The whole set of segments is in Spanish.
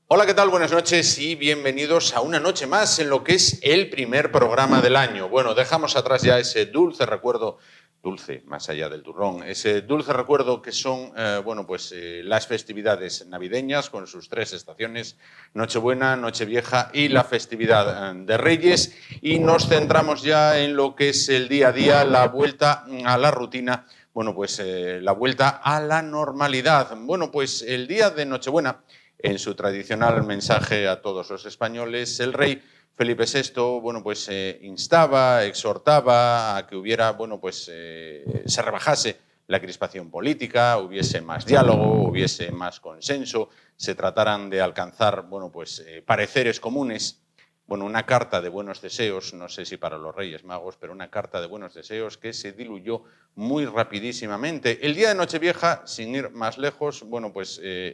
Hola, ¿qué tal? Buenas noches y bienvenidos a una noche más en lo que es el primer programa del año. Bueno, dejamos atrás ya ese dulce recuerdo, dulce más allá del turrón, ese dulce recuerdo que son las festividades navideñas con sus tres estaciones, Nochebuena, Nochevieja y la festividad de Reyes, y nos centramos ya en lo que es el día a día, la vuelta a la rutina, la vuelta a la normalidad. Bueno, pues el día de Nochebuena, en su tradicional mensaje a todos los españoles, el rey Felipe VI instaba, exhortaba a que hubiera, se rebajase la crispación política, hubiese más diálogo, hubiese más consenso, se trataran de alcanzar pareceres comunes. Bueno, una carta de buenos deseos, no sé si para los Reyes Magos, pero una carta de buenos deseos que se diluyó muy rapidísimamente. El día de Nochevieja, sin ir más lejos,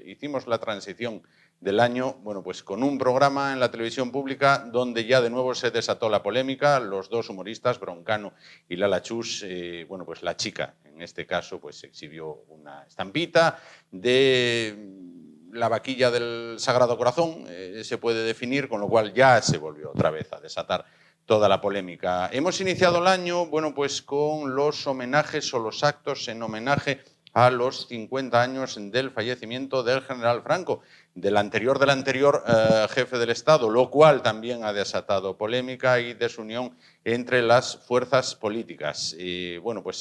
hicimos la transición del año, con un programa en la televisión pública donde ya de nuevo se desató la polémica, los dos humoristas, Broncano y Lala Chus, la chica, en este caso, pues exhibió una estampita de la vaquilla del Sagrado Corazón, se puede definir, con lo cual ya se volvió otra vez a desatar toda la polémica. Hemos iniciado el año, con los homenajes o los actos en homenaje a los 50 años del fallecimiento del general Franco, del anterior jefe del Estado, lo cual también ha desatado polémica y desunión entre las fuerzas políticas.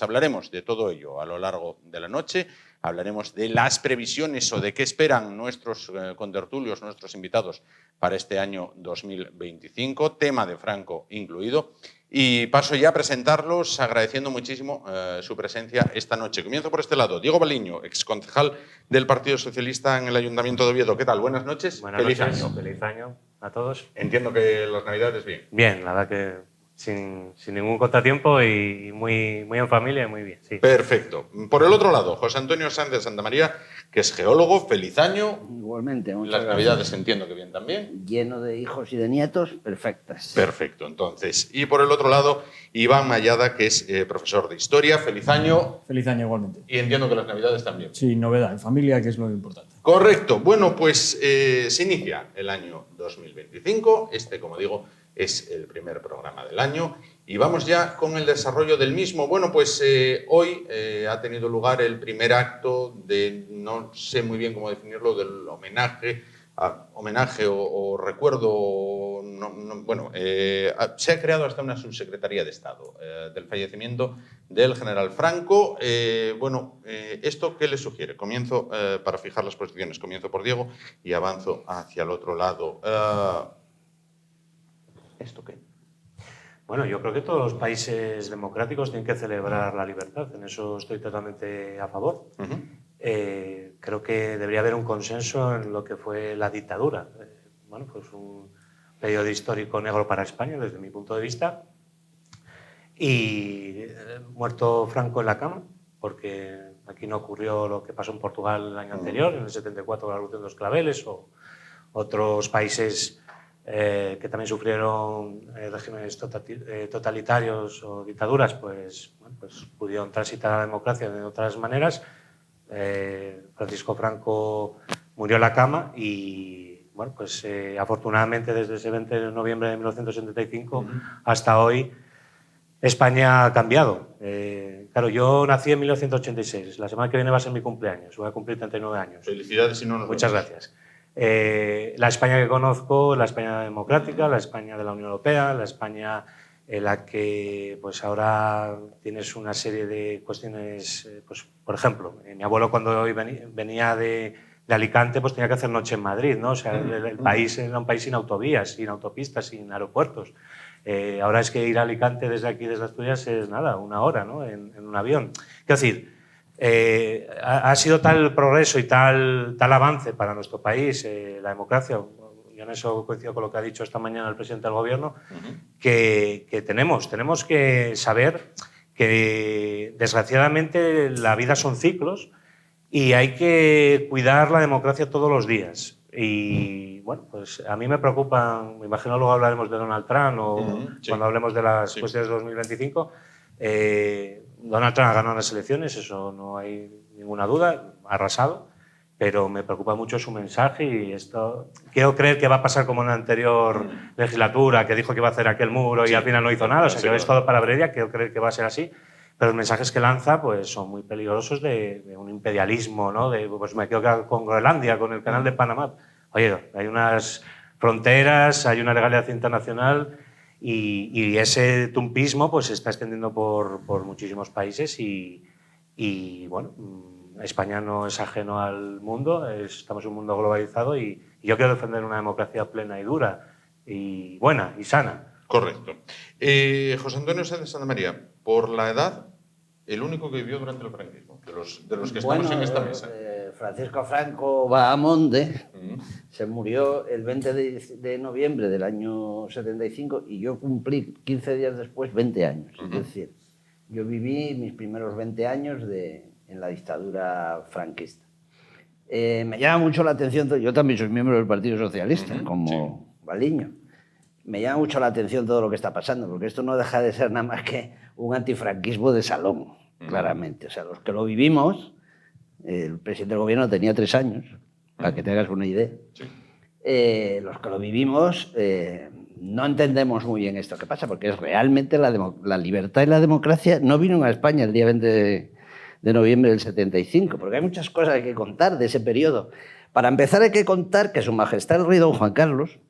Hablaremos de todo ello a lo largo de la noche. Hablaremos de las previsiones o de qué esperan nuestros contertulios, nuestros invitados para este año 2025, tema de Franco incluido. Y paso ya a presentarlos agradeciendo muchísimo su presencia esta noche. Comienzo por este lado. Diego Baliño, exconcejal del Partido Socialista en el Ayuntamiento de Oviedo. ¿Qué tal? Buenas noches. Feliz año. Feliz año a todos. Entiendo que las Navidades bien. Bien, la verdad que sin ningún contratiempo y muy en familia y muy bien. Sí. Perfecto. Por el otro lado, José Antonio Sánchez de Santa María, que es geólogo. Feliz año. Igualmente. Las Navidades entiendo que bien también. Lleno de hijos y de nietos, perfectas. Perfecto, entonces. Y por el otro lado, Iván Mayada, que es profesor de Historia. Feliz año. Feliz año igualmente. Y entiendo que las Navidades también. Sí, novedad, en familia, que es lo importante. Correcto. Bueno, pues se inicia el año 2025. Como digo, es el primer programa del año. Y vamos ya con el desarrollo del mismo. Hoy ha tenido lugar el primer acto de, no sé muy bien cómo definirlo, del homenaje o recuerdo. Se ha creado hasta una subsecretaría de Estado del fallecimiento del general Franco. ¿Esto qué le sugiere? Comienzo para fijar las posiciones. Comienzo por Diego y avanzo hacia el otro lado. ¿Esto qué? Bueno, yo creo que todos los países democráticos tienen que celebrar la libertad. En eso estoy totalmente a favor. Creo que debería haber un consenso en lo que fue la dictadura. Un periodo histórico negro para España, desde mi punto de vista. Y muerto Franco en la cama, porque aquí no ocurrió lo que pasó en Portugal el año anterior, en el 74, la Revolución de los Claveles, o otros países que también sufrieron regímenes totalitarios o dictaduras, pues pudieron transitar a la democracia de otras maneras. Francisco Franco murió en la cama y afortunadamente desde ese 20 de noviembre de 1975 hasta hoy España ha cambiado. Claro, yo nací en 1986, la semana que viene va a ser mi cumpleaños, voy a cumplir 39 años. Felicidades y no nos Muchas vemos. Gracias. La España que conozco, la España democrática, la España de la Unión Europea, la España en la que pues ahora tienes una serie de cuestiones, por ejemplo, mi abuelo cuando hoy venía de Alicante pues tenía que hacer noche en Madrid, ¿no? O sea, el país era un país sin autovías, sin autopistas, sin aeropuertos. Ahora es que ir a Alicante desde aquí, desde Asturias, es nada, una hora, ¿no? en un avión. Quiero decir, ha sido tal el progreso y tal avance para nuestro país, la democracia, yo en eso coincido con lo que ha dicho esta mañana el presidente del Gobierno, que tenemos que saber que desgraciadamente la vida son ciclos y hay que cuidar la democracia todos los días. Y bueno, pues a mí me preocupan, me imagino luego hablaremos de Donald Trump o cuando hablemos de las cuestiones de 2025. Donald Trump ha ganado las elecciones, eso no hay ninguna duda, ha arrasado, pero me preocupa mucho su mensaje y esto quiero creer que va a pasar como en la anterior legislatura, que dijo que iba a hacer aquel muro y al final no hizo nada, o sea que es todo palabrería, quiero creer que va a ser así, pero los mensajes que lanza pues son muy peligrosos de un imperialismo, ¿no? Pues me quedo con Groenlandia, con el canal de Panamá. Oye, hay unas fronteras, hay una legalidad internacional y ese tumpismo pues se está extendiendo por muchísimos países y bueno, España no es ajeno al mundo, estamos en un mundo globalizado y yo quiero defender una democracia plena y dura y buena y sana. Correcto. José Antonio Sáenz de Santa María, por la edad, el único que vivió durante el franquismo, de los que estamos en esta mesa. Francisco Franco Bahamonde se murió el 20 de noviembre del año 75 y yo cumplí 15 días después 20 años. Es decir, yo viví mis primeros 20 años en la dictadura franquista. Me llama mucho la atención, yo también soy miembro del Partido Socialista, como Valiño. Me llama mucho la atención todo lo que está pasando, porque esto no deja de ser nada más que un antifranquismo de salón, claramente. O sea, los que lo vivimos, el presidente del gobierno tenía 3 años, para que te hagas una idea. Los que lo vivimos no entendemos muy bien esto que pasa, porque es realmente la libertad y la democracia no vino a España el día 20 de noviembre del 75, porque hay muchas cosas que contar de ese periodo. Para empezar hay que contar que Su Majestad el Rey Don Juan Carlos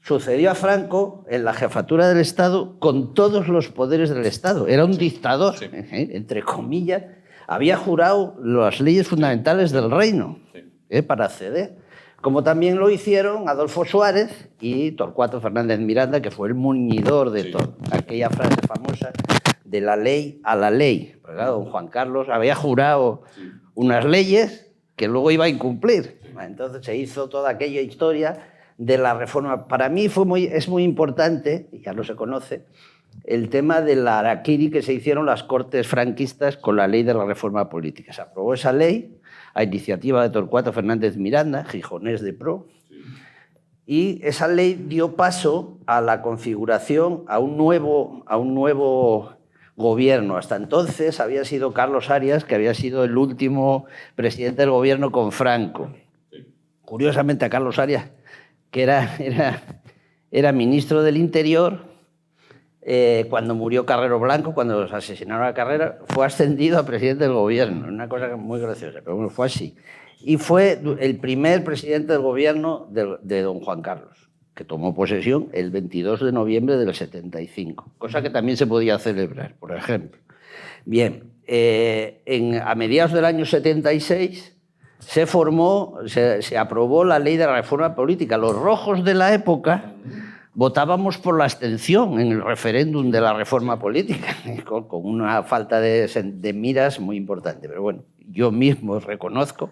sucedió a Franco en la jefatura del Estado con todos los poderes del Estado. Era un dictador, entre comillas. Había jurado las leyes fundamentales del reino para acceder. Como también lo hicieron Adolfo Suárez y Torcuato Fernández Miranda, que fue el muñidor de todo. Aquella frase famosa de la ley a la ley. Porque, claro, don Juan Carlos había jurado unas leyes que luego iba a incumplir. Entonces se hizo toda aquella historia de la reforma. Para mí es muy importante, y ya no se conoce, el tema de la harakiri que se hicieron las Cortes franquistas con la ley de la reforma política. Se aprobó esa ley a iniciativa de Torcuato Fernández Miranda, gijonés de pro, y esa ley dio paso a la configuración, a un nuevo gobierno. Hasta entonces había sido Carlos Arias, que había sido el último presidente del gobierno con Franco. Curiosamente, a Carlos Arias, que era ministro del Interior, cuando murió Carrero Blanco, cuando los asesinaron a Carrera, fue ascendido a presidente del gobierno. Una cosa muy graciosa, pero bueno, fue así. Y fue el primer presidente del gobierno de don Juan Carlos, que tomó posesión el 22 de noviembre del 75, cosa que también se podía celebrar, por ejemplo. Bien, a mediados del año 76 se aprobó la ley de la reforma política. Los rojos de la época votábamos por la abstención en el referéndum de la reforma política, con una falta de miras muy importante. Pero bueno, yo mismo reconozco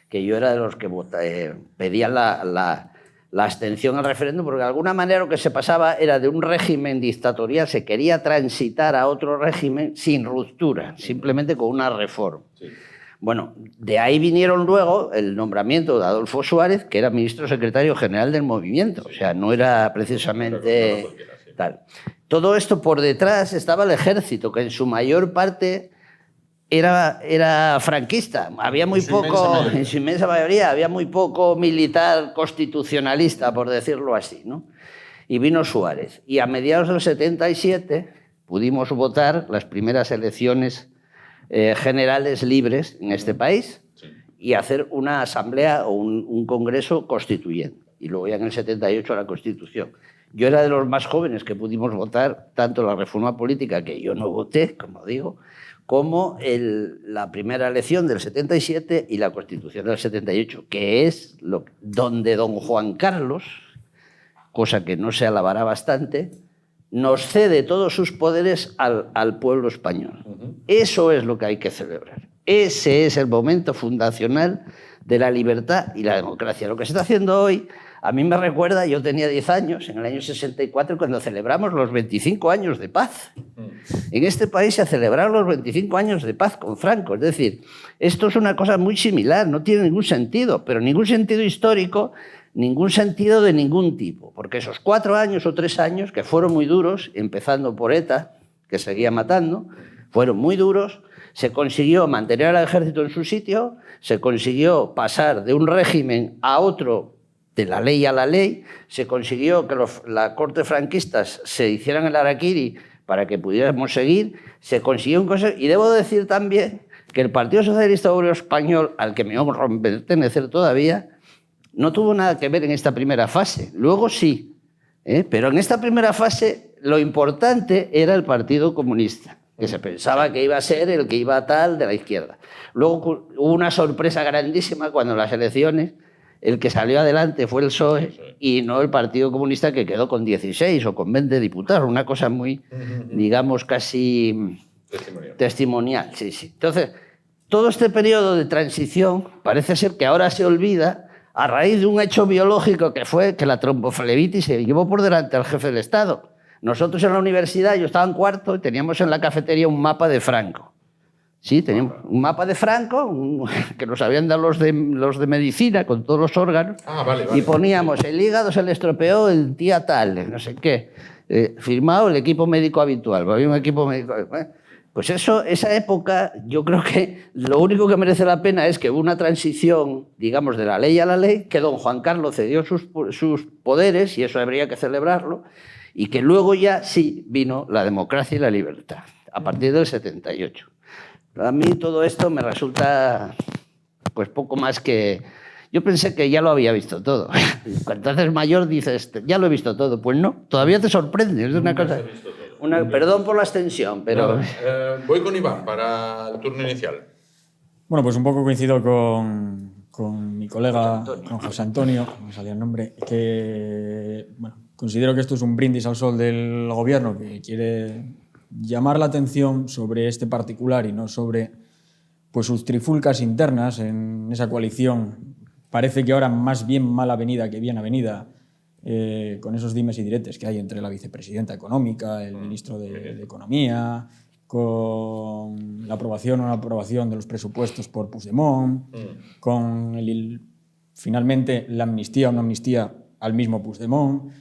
que yo era de los que pedían la abstención al referéndum, porque de alguna manera lo que se pasaba era de un régimen dictatorial, se quería transitar a otro régimen sin ruptura, simplemente con una reforma. Sí. Bueno, de ahí vinieron luego el nombramiento de Adolfo Suárez, que era ministro secretario general del movimiento, o sea, no era precisamente tal. Todo esto por detrás estaba el ejército, que en su mayor parte era franquista. Había muy poco, en su inmensa mayoría, había muy poco militar constitucionalista, por decirlo así, ¿no? Y vino Suárez. Y a mediados del 77 pudimos votar las primeras elecciones generales libres en este país y hacer una asamblea o un congreso constituyente. Y luego ya en el 78 la Constitución. Yo era de los más jóvenes que pudimos votar tanto la reforma política, que yo no voté, como digo, como la primera elección del 77 y la Constitución del 78, que es donde don Juan Carlos, cosa que no se alabará bastante, nos cede todos sus poderes al pueblo español. Eso es lo que hay que celebrar. Ese es el momento fundacional de la libertad y la democracia. Lo que se está haciendo hoy, a mí me recuerda, yo tenía 10 años, en el año 64, cuando celebramos los 25 años de paz. En este país se celebraron los 25 años de paz con Franco. Es decir, esto es una cosa muy similar, no tiene ningún sentido, pero ningún sentido histórico, ningún sentido de ningún tipo, porque esos 4 años o 3 años, que fueron muy duros, empezando por ETA, que seguía matando, fueron muy duros. Se consiguió mantener al ejército en su sitio, se consiguió pasar de un régimen a otro, de la ley a la ley, se consiguió que las cortes franquistas se hicieran el harakiri para que pudiéramos seguir, se consiguió un consejo, y debo decir también que el Partido Socialista Obrero Español, al que me honro pertenecer todavía, no tuvo nada que ver en esta primera fase. Luego sí, pero en esta primera fase lo importante era el Partido Comunista, que se pensaba que iba a ser el que iba a tal de la izquierda. Luego hubo una sorpresa grandísima cuando en las elecciones el que salió adelante fue el PSOE y no el Partido Comunista, que quedó con 16 o con 20 diputados, una cosa muy, digamos, casi testimonial. Sí, sí. Entonces, todo este periodo de transición parece ser que ahora se olvida a raíz de un hecho biológico que fue que la tromboflebitis se llevó por delante al jefe del Estado. Nosotros en la universidad, yo estaba en cuarto y teníamos en la cafetería un mapa de Franco. Sí, teníamos un mapa de Franco que nos habían dado los de medicina con todos los órganos. Vale. Y poníamos el hígado se le estropeó el día tal, no sé qué. Firmado el equipo médico habitual. Había un equipo médico. Pues eso, esa época, yo creo que lo único que merece la pena es que hubo una transición, digamos, de la ley a la ley, que don Juan Carlos cedió sus poderes, y eso habría que celebrarlo, y que luego ya sí vino la democracia y la libertad, a partir del 78. A mí todo esto me resulta pues poco más que... Yo pensé que ya lo había visto todo. Cuando haces mayor dices, ya lo he visto todo. Pues no, todavía te sorprende. Es una cosa... perdón por la extensión, pero... Voy con Iván para el turno inicial. Bueno, pues un poco coincido con mi colega, con José Antonio, no me salía el nombre, que bueno, considero que esto es un brindis al sol del gobierno que quiere llamar la atención sobre este particular y no sobre pues, sus trifulcas internas en esa coalición. Parece que ahora más bien mal avenida que bien avenida, con esos dimes y diretes que hay entre la vicepresidenta económica, el ministro de Economía, con la aprobación o no aprobación de los presupuestos por Puigdemont, con finalmente la amnistía o no amnistía al mismo Puigdemont,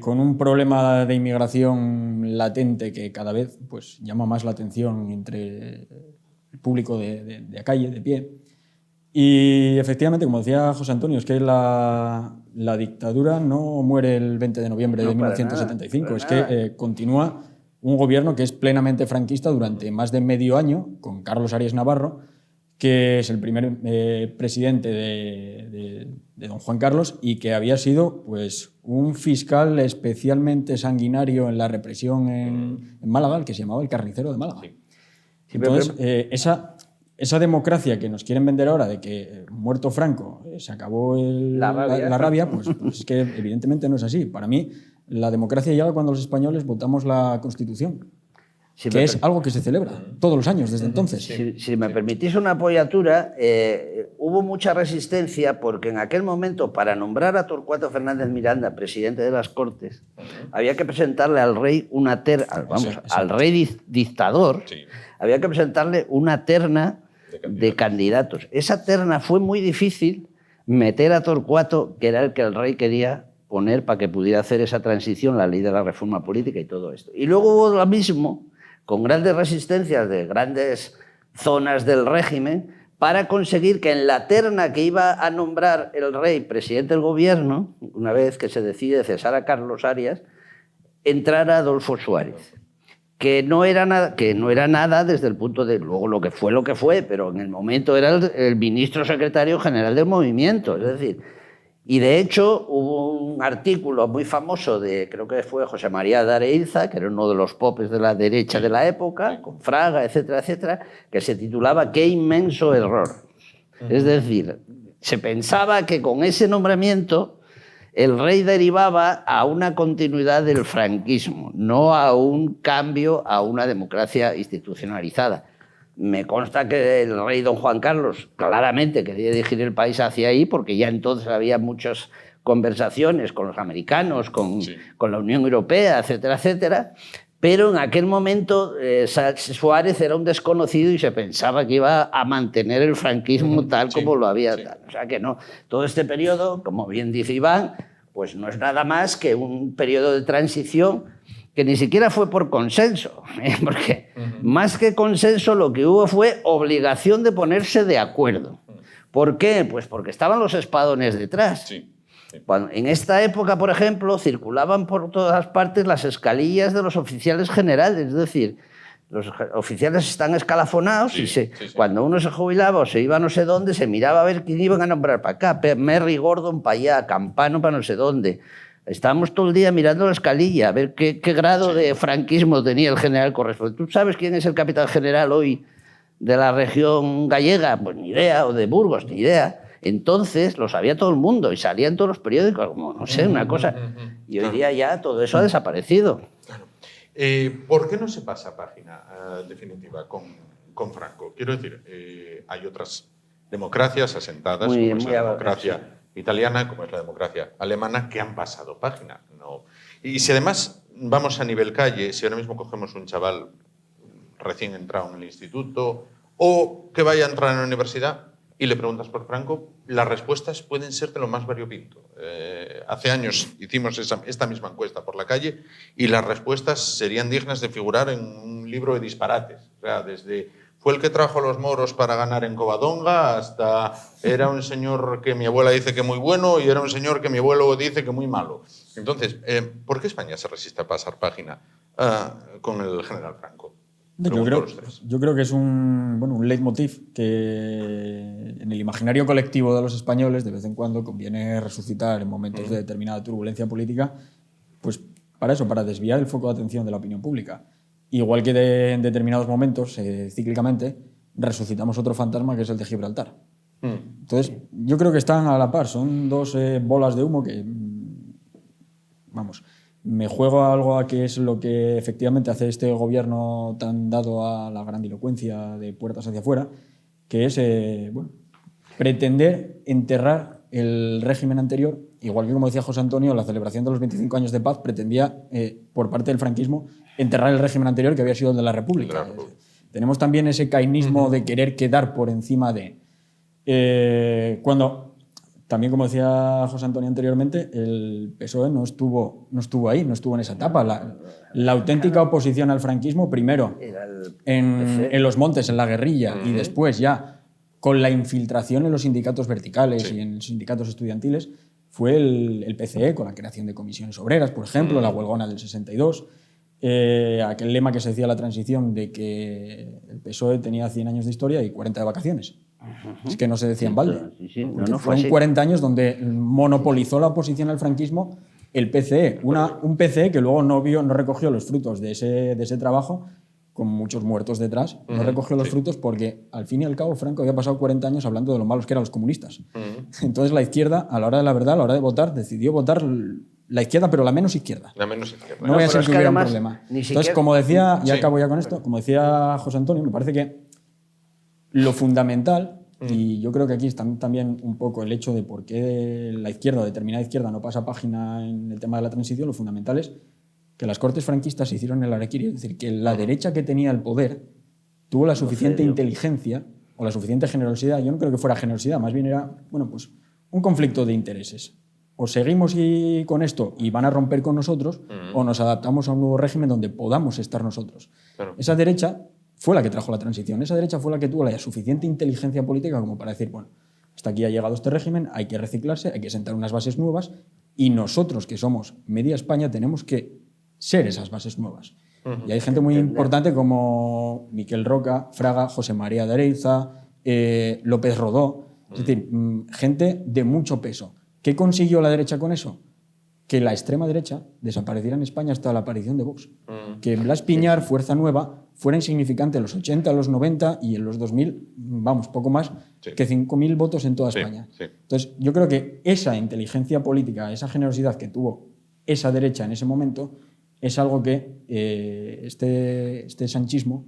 con un problema de inmigración latente que cada vez pues, llama más la atención entre el público de calle, de pie. Y efectivamente, como decía José Antonio, es que la dictadura no muere el 20 de noviembre de 1975, es que continúa un gobierno que es plenamente franquista durante más de medio año, con Carlos Arias Navarro, que es el primer presidente de don Juan Carlos y que había sido pues, un fiscal especialmente sanguinario en la represión en Málaga, el que se llamaba el Carnicero de Málaga. Entonces, esa democracia que nos quieren vender ahora de que muerto Franco se acabó la rabia, pues es que evidentemente no es así. Para mí, la democracia llega cuando los españoles votamos la Constitución. Que es algo que se celebra todos los años desde entonces. Si me permitís una apoyatura, hubo mucha resistencia porque en aquel momento, para nombrar a Torcuato Fernández Miranda presidente de las Cortes, había que presentarle al rey al rey dictador, había que presentarle una terna de candidatos. Esa terna fue muy difícil meter a Torcuato, que era el que el rey quería poner para que pudiera hacer esa transición, la ley de la reforma política y todo esto. Y luego hubo lo mismo, con grandes resistencias de grandes zonas del régimen, para conseguir que en la terna que iba a nombrar el rey presidente del gobierno, una vez que se decide cesar a Carlos Arias, entrara Adolfo Suárez, que no era nada desde el punto de... Luego lo que fue, pero en el momento era el ministro secretario general del movimiento, es decir... Y de hecho hubo un artículo muy famoso de, creo que fue José María de Areilza, que era uno de los popes de la derecha de la época, con Fraga, etcétera, etcétera, que se titulaba ¡Qué inmenso error! Es decir, se pensaba que con ese nombramiento el rey derivaba a una continuidad del franquismo, no a un cambio a una democracia institucionalizada. Me consta que el rey don Juan Carlos claramente quería dirigir el país hacia ahí porque ya entonces había muchas conversaciones con los americanos, con la Unión Europea, etcétera, etcétera, pero en aquel momento Suárez era un desconocido y se pensaba que iba a mantener el franquismo tal como lo había. O sea que no, todo este periodo, como bien dice Iván, pues no es nada más que un periodo de transición que ni siquiera fue por consenso, porque más que consenso lo que hubo fue obligación de ponerse de acuerdo. ¿Por qué? Pues porque estaban los espadones detrás. Sí. En esta época, por ejemplo, circulaban por todas partes las escalillas de los oficiales generales, es decir, los oficiales están escalafonados y cuando uno se jubilaba o se iba a no sé dónde, se miraba a ver quién iban a nombrar para acá, Merry Gordon para allá, Campano para no sé dónde. Estábamos todo el día mirando la escalilla, a ver qué grado de franquismo tenía el general correspondiente. ¿Tú sabes quién es el capitán general hoy de la región gallega? Pues ni idea, o de Burgos, ni idea. Entonces lo sabía todo el mundo y salía en todos los periódicos, como, no sé, una cosa. Y hoy día ya todo eso ha desaparecido. Claro. ¿Por qué no se pasa página definitiva con Franco? Quiero decir, hay otras democracias asentadas, como es la democracia italiana, como es la democracia alemana, que han pasado página. ¿No? Y si además vamos a nivel calle, si ahora mismo cogemos un chaval recién entrado en el instituto o que vaya a entrar en la universidad y le preguntas por Franco, las respuestas pueden ser de lo más variopinto. Hace años hicimos esta misma encuesta por la calle y las respuestas serían dignas de figurar en un libro de disparates. O sea, desde fue el que trajo a los moros para ganar en Covadonga hasta era un señor que mi abuela dice que muy bueno y era un señor que mi abuelo dice que muy malo. Entonces, ¿por qué España se resiste a pasar página con el general Franco? Yo creo que es un leitmotiv que en el imaginario colectivo de los españoles de vez en cuando conviene resucitar en momentos de determinada turbulencia política, pues para eso, para desviar el foco de atención de la opinión pública. Igual que en determinados momentos, cíclicamente, resucitamos otro fantasma que es el de Gibraltar. Entonces, yo creo que están a la par, son dos bolas de humo que, vamos, me juego algo a qué es lo que efectivamente hace este gobierno tan dado a la grandilocuencia de puertas hacia afuera, que es pretender enterrar el régimen anterior, igual que, como decía José Antonio, la celebración de los 25 años de paz pretendía, por parte del franquismo, enterrar el régimen anterior que había sido el de la República. Tenemos también ese cainismo de querer quedar por encima de... cuando... También, como decía José Antonio anteriormente, el PSOE no estuvo ahí, no estuvo en esa etapa. La auténtica oposición al franquismo, primero en los montes, en la guerrilla, y después ya con la infiltración en los sindicatos verticales y en los sindicatos estudiantiles, fue el PCE, con la creación de comisiones obreras, por ejemplo, la huelgona del 62, aquel lema que se decía la transición de que el PSOE tenía 100 años de historia y 40 de vacaciones. Es que no se decía en balde. Fueron 40 años donde monopolizó la oposición al franquismo el PCE. Un PCE que luego no recogió los frutos de ese trabajo, con muchos muertos detrás. No recogió los frutos porque, al fin y al cabo, Franco había pasado 40 años hablando de lo malos que eran los comunistas. Entonces la izquierda, a la hora de la verdad, a la hora de votar, decidió votar la izquierda, pero la menos izquierda. La menos izquierda. No voy a ser que hubiera un problema. Entonces, como decía, y acabo ya con esto, como decía José Antonio, me parece que lo fundamental, y yo creo que aquí está también un poco el hecho de por qué la izquierda, determinada izquierda, no pasa página en el tema de la transición, lo fundamental es que las cortes franquistas se hicieron en el Araquiri, es decir, que la derecha que tenía el poder tuvo la suficiente inteligencia o la suficiente generosidad. Yo no creo que fuera generosidad, más bien era pues un conflicto de intereses. O seguimos con esto y van a romper con nosotros, o nos adaptamos a un nuevo régimen donde podamos estar nosotros. Claro. Esa derecha fue la que trajo la transición. Esa derecha fue la que tuvo la suficiente inteligencia política como para decir, hasta aquí ha llegado este régimen, hay que reciclarse, hay que sentar unas bases nuevas, y nosotros, que somos media España, tenemos que ser esas bases nuevas. Y hay gente muy importante como Miquel Roca, Fraga, José María de Areiza, López Rodó, es decir, gente de mucho peso. ¿Qué consiguió la derecha con eso? Que la extrema derecha desapareciera en España hasta la aparición de Vox. Que Blas Piñar, Fuerza Nueva, fuera insignificante en los 80, los 90 y en los 2000, poco más que 5.000 votos en toda España. Entonces, yo creo que esa inteligencia política, esa generosidad que tuvo esa derecha en ese momento, es algo que este sanchismo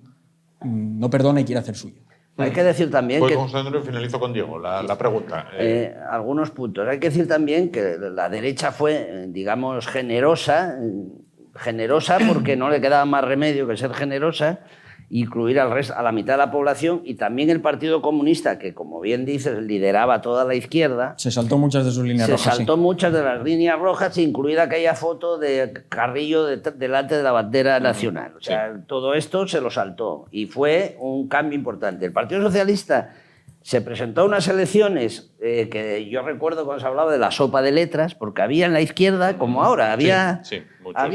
no perdona y quiere hacer suyo. Hay que decir también que... Finalizo con Diego la pregunta. Algunos puntos. Hay que decir también que la derecha fue, digamos, generosa porque no le quedaba más remedio que ser generosa, incluir a la mitad de la población, y también el Partido Comunista, que como bien dices, lideraba toda la izquierda. Se saltó muchas de sus líneas rojas. Se saltó muchas de las líneas rojas, incluida aquella foto de Carrillo delante de la bandera nacional. O sea, todo esto se lo saltó y fue un cambio importante. El Partido Socialista se presentó a unas elecciones que yo recuerdo cuando se hablaba de la sopa de letras, porque había en la izquierda, como ahora, había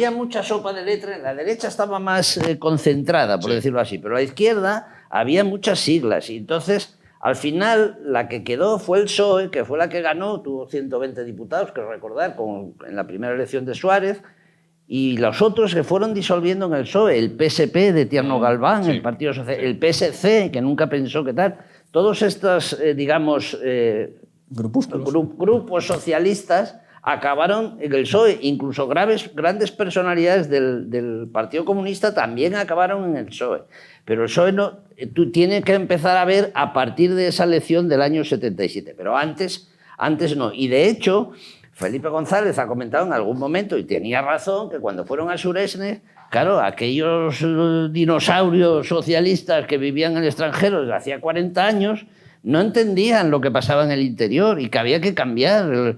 mucha sopa de letras. La derecha estaba más concentrada, por decirlo así, pero la izquierda había muchas siglas. Y entonces, al final, la que quedó fue el PSOE, que fue la que ganó, tuvo 120 diputados, que recordar, en la primera elección de Suárez, y los otros que fueron disolviendo en el PSOE, el PSP de Tierno Galván, el Partido Social, el PSC, que nunca pensó que tal. Todos estos, grupos socialistas acabaron en el PSOE. Incluso grandes personalidades del Partido Comunista también acabaron en el PSOE. Pero el PSOE tú tienes que empezar a ver a partir de esa elección del año 77. Pero antes no. Y de hecho, Felipe González ha comentado en algún momento, y tenía razón, que cuando fueron a Suresnes, claro, aquellos dinosaurios socialistas que vivían en el extranjero desde hacía 40 años no entendían lo que pasaba en el interior y que había que cambiar.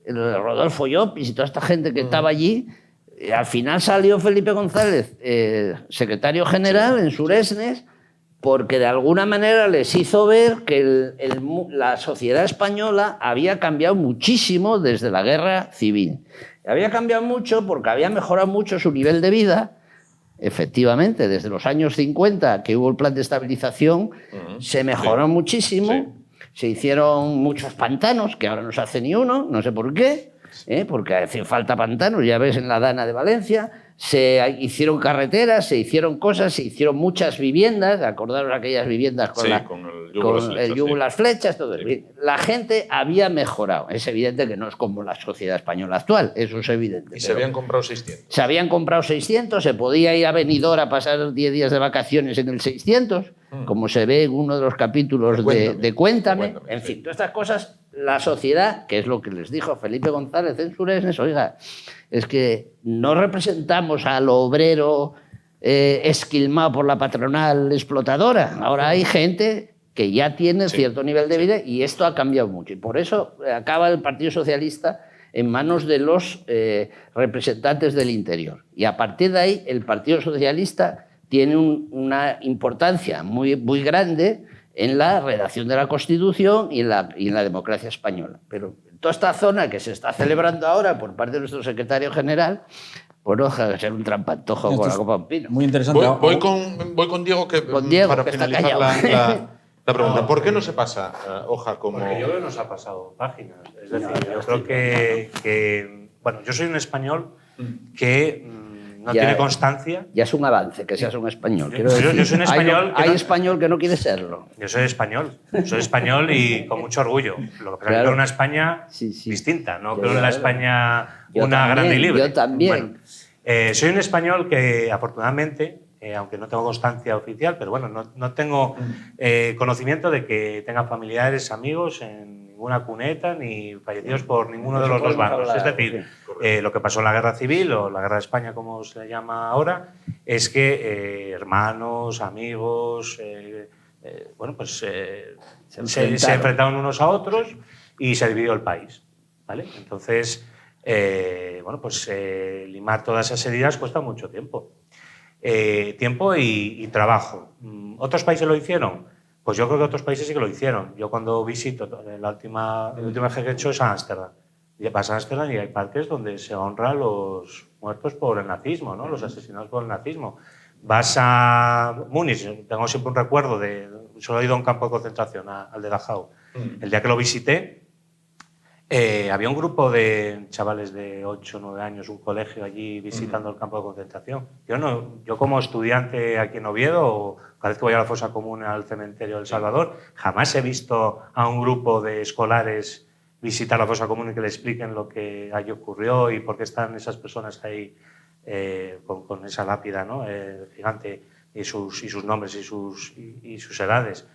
El Rodolfo Llopis y toda esta gente que estaba allí, al final salió Felipe González, secretario general en Suresnes, porque de alguna manera les hizo ver que la sociedad española había cambiado muchísimo desde la guerra civil. Había cambiado mucho porque había mejorado mucho su nivel de vida. Efectivamente, desde los años 50, que hubo el plan de estabilización, se mejoró muchísimo. Se hicieron muchos pantanos, que ahora no se hace ni uno, no sé por qué, porque hace falta pantanos, ya ves en la Dana de Valencia. Se hicieron carreteras, se hicieron cosas, se hicieron muchas viviendas, acordaros aquellas viviendas con el yugo, las flechas, todo eso. La gente había mejorado. Es evidente que no es como la sociedad española actual, eso es evidente. Y se habían comprado 600. Se habían comprado 600, se podía ir a Benidorm a pasar 10 días de vacaciones en el 600, como se ve en uno de los capítulos de Cuéntame. En fin, todas estas cosas, la sociedad, que es lo que les dijo Felipe González en Suresnes, oiga, es que no representamos al obrero esquilmado por la patronal explotadora. Ahora hay gente que ya tiene cierto nivel de vida y esto ha cambiado mucho. Y por eso acaba el Partido Socialista en manos de los representantes del interior. Y a partir de ahí el Partido Socialista tiene una importancia muy, muy grande en la redacción de la Constitución y en la democracia española. Pero toda esta zona que se está celebrando ahora por parte de nuestro secretario general, pues no deja de ser un trampantojo con la copa de un pino. Muy interesante. Voy con Diego, para finalizar la pregunta. ¿Por qué no se pasa hoja como...? Porque yo creo que nos ha pasado páginas. Es decir, yo creo que... Bueno, yo soy un español que no tiene constancia. Ya es un avance que seas un español. Yo soy un español. Hay español que no quiere serlo. Yo soy español y con mucho orgullo. Lo que creo en una España distinta, no creo en la España grande y libre. Yo también. Bueno, soy un español que afortunadamente, aunque no tengo constancia oficial, pero bueno, no tengo conocimiento de que tenga familiares, amigos en ninguna cuneta ni fallecidos por ninguno de los dos bandos. Es decir, lo que pasó en la Guerra Civil o la Guerra de España, como se llama ahora, es que hermanos, amigos, se enfrentaron unos a otros y se dividió el país, ¿vale? Entonces, limar todas esas heridas cuesta mucho tiempo. Tiempo y trabajo. ¿Otros países lo hicieron? Pues yo creo que otros países sí que lo hicieron. Yo cuando visito, el último viaje que he hecho es a Ámsterdam. Y vas a Ámsterdam y hay parques donde se honra a los muertos por el nazismo, ¿no? Los asesinados por el nazismo. Vas a Múnich, tengo siempre un recuerdo solo he ido a un campo de concentración, al de Dachau. El día que lo visité, había un grupo de chavales de 8 o 9 años, un colegio allí visitando el campo de concentración. Yo como estudiante aquí en Oviedo, cada vez que voy a la fosa común al cementerio del Salvador, jamás he visto a un grupo de escolares visitar la fosa común y que le expliquen lo que allí ocurrió y por qué están esas personas ahí con esa lápida, ¿no? Gigante y sus nombres y sus edades.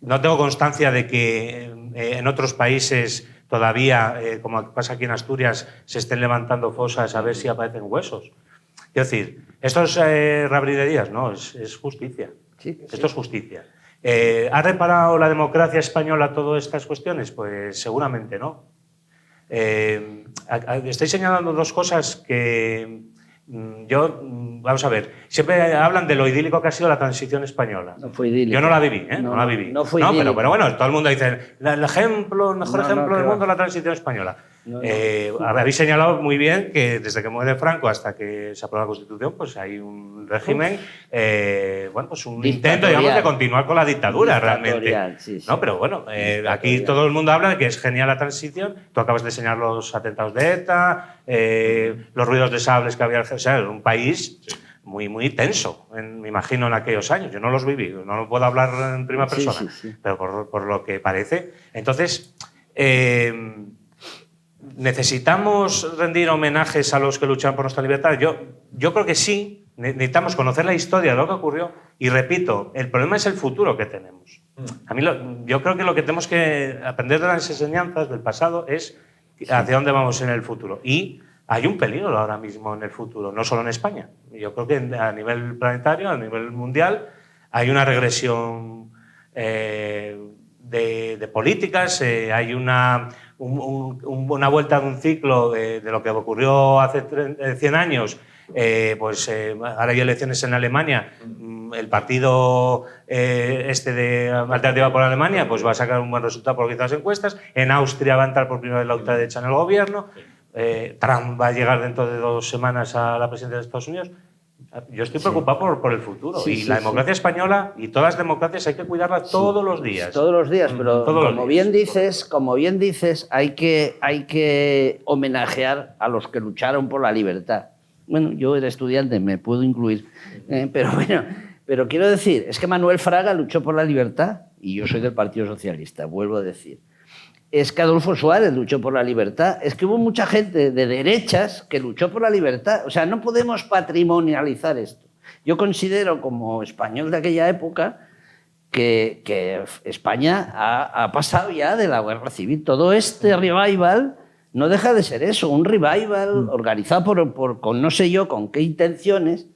No tengo constancia de que en otros países todavía, como pasa aquí en Asturias, se estén levantando fosas a ver si aparecen huesos. Quiero decir, esto es rabriderías, no, es justicia. Sí, esto es justicia. ¿Ha reparado la democracia española todas estas cuestiones? Pues seguramente no. Estoy señalando dos cosas que vamos a ver, siempre hablan de lo idílico que ha sido la transición española. No fue idílico. Yo no la viví, ¿eh? No la viví. No fue idílico. Pero bueno, todo el mundo dice, el mejor ejemplo del mundo es la transición española. Habéis señalado muy bien que desde que muere Franco hasta que se aprueba la Constitución, pues hay un régimen, pues un intento, digamos, de continuar con la dictadura realmente. Sí, sí. ¿No? Pero bueno, aquí todo el mundo habla de que es genial la transición. Tú acabas de señalar los atentados de ETA, los ruidos de sables que había. O sea, era un país muy, muy tenso, me imagino, en aquellos años. Yo no los viví, no lo puedo hablar en primera persona, pero por lo que parece. Entonces, ¿necesitamos rendir homenajes a los que luchan por nuestra libertad? Yo creo que sí. Necesitamos conocer la historia de lo que ocurrió y, repito, el problema es el futuro que tenemos. Yo creo que lo que tenemos que aprender de las enseñanzas del pasado es hacia dónde vamos en el futuro. Y hay un peligro ahora mismo en el futuro, no solo en España. Yo creo que a nivel planetario, a nivel mundial, hay una regresión de políticas, hay una vuelta de un ciclo de lo que ocurrió hace 100 años. Ahora hay elecciones en Alemania. El partido de Alternativa por Alemania pues va a sacar un buen resultado por las encuestas. En Austria va a entrar por primera vez la ultraderecha en el gobierno. Trump va a llegar dentro de 2 semanas a la presidencia de Estados Unidos. Yo estoy preocupado por el futuro. La democracia española y todas las democracias hay que cuidarlas todos los días. Todos los días, pero como bien dices, hay que homenajear a los que lucharon por la libertad. Bueno, yo era estudiante, me puedo incluir. Pero quiero decir, es que Manuel Fraga luchó por la libertad y yo soy del Partido Socialista, vuelvo a decir. Es que Adolfo Suárez luchó por la libertad. Es que hubo mucha gente de derechas que luchó por la libertad. O sea, no podemos patrimonializar esto. Yo considero, como español de aquella época, que España ha pasado ya de la guerra civil. Todo este revival no deja de ser eso, un revival organizado con no sé yo con qué intenciones.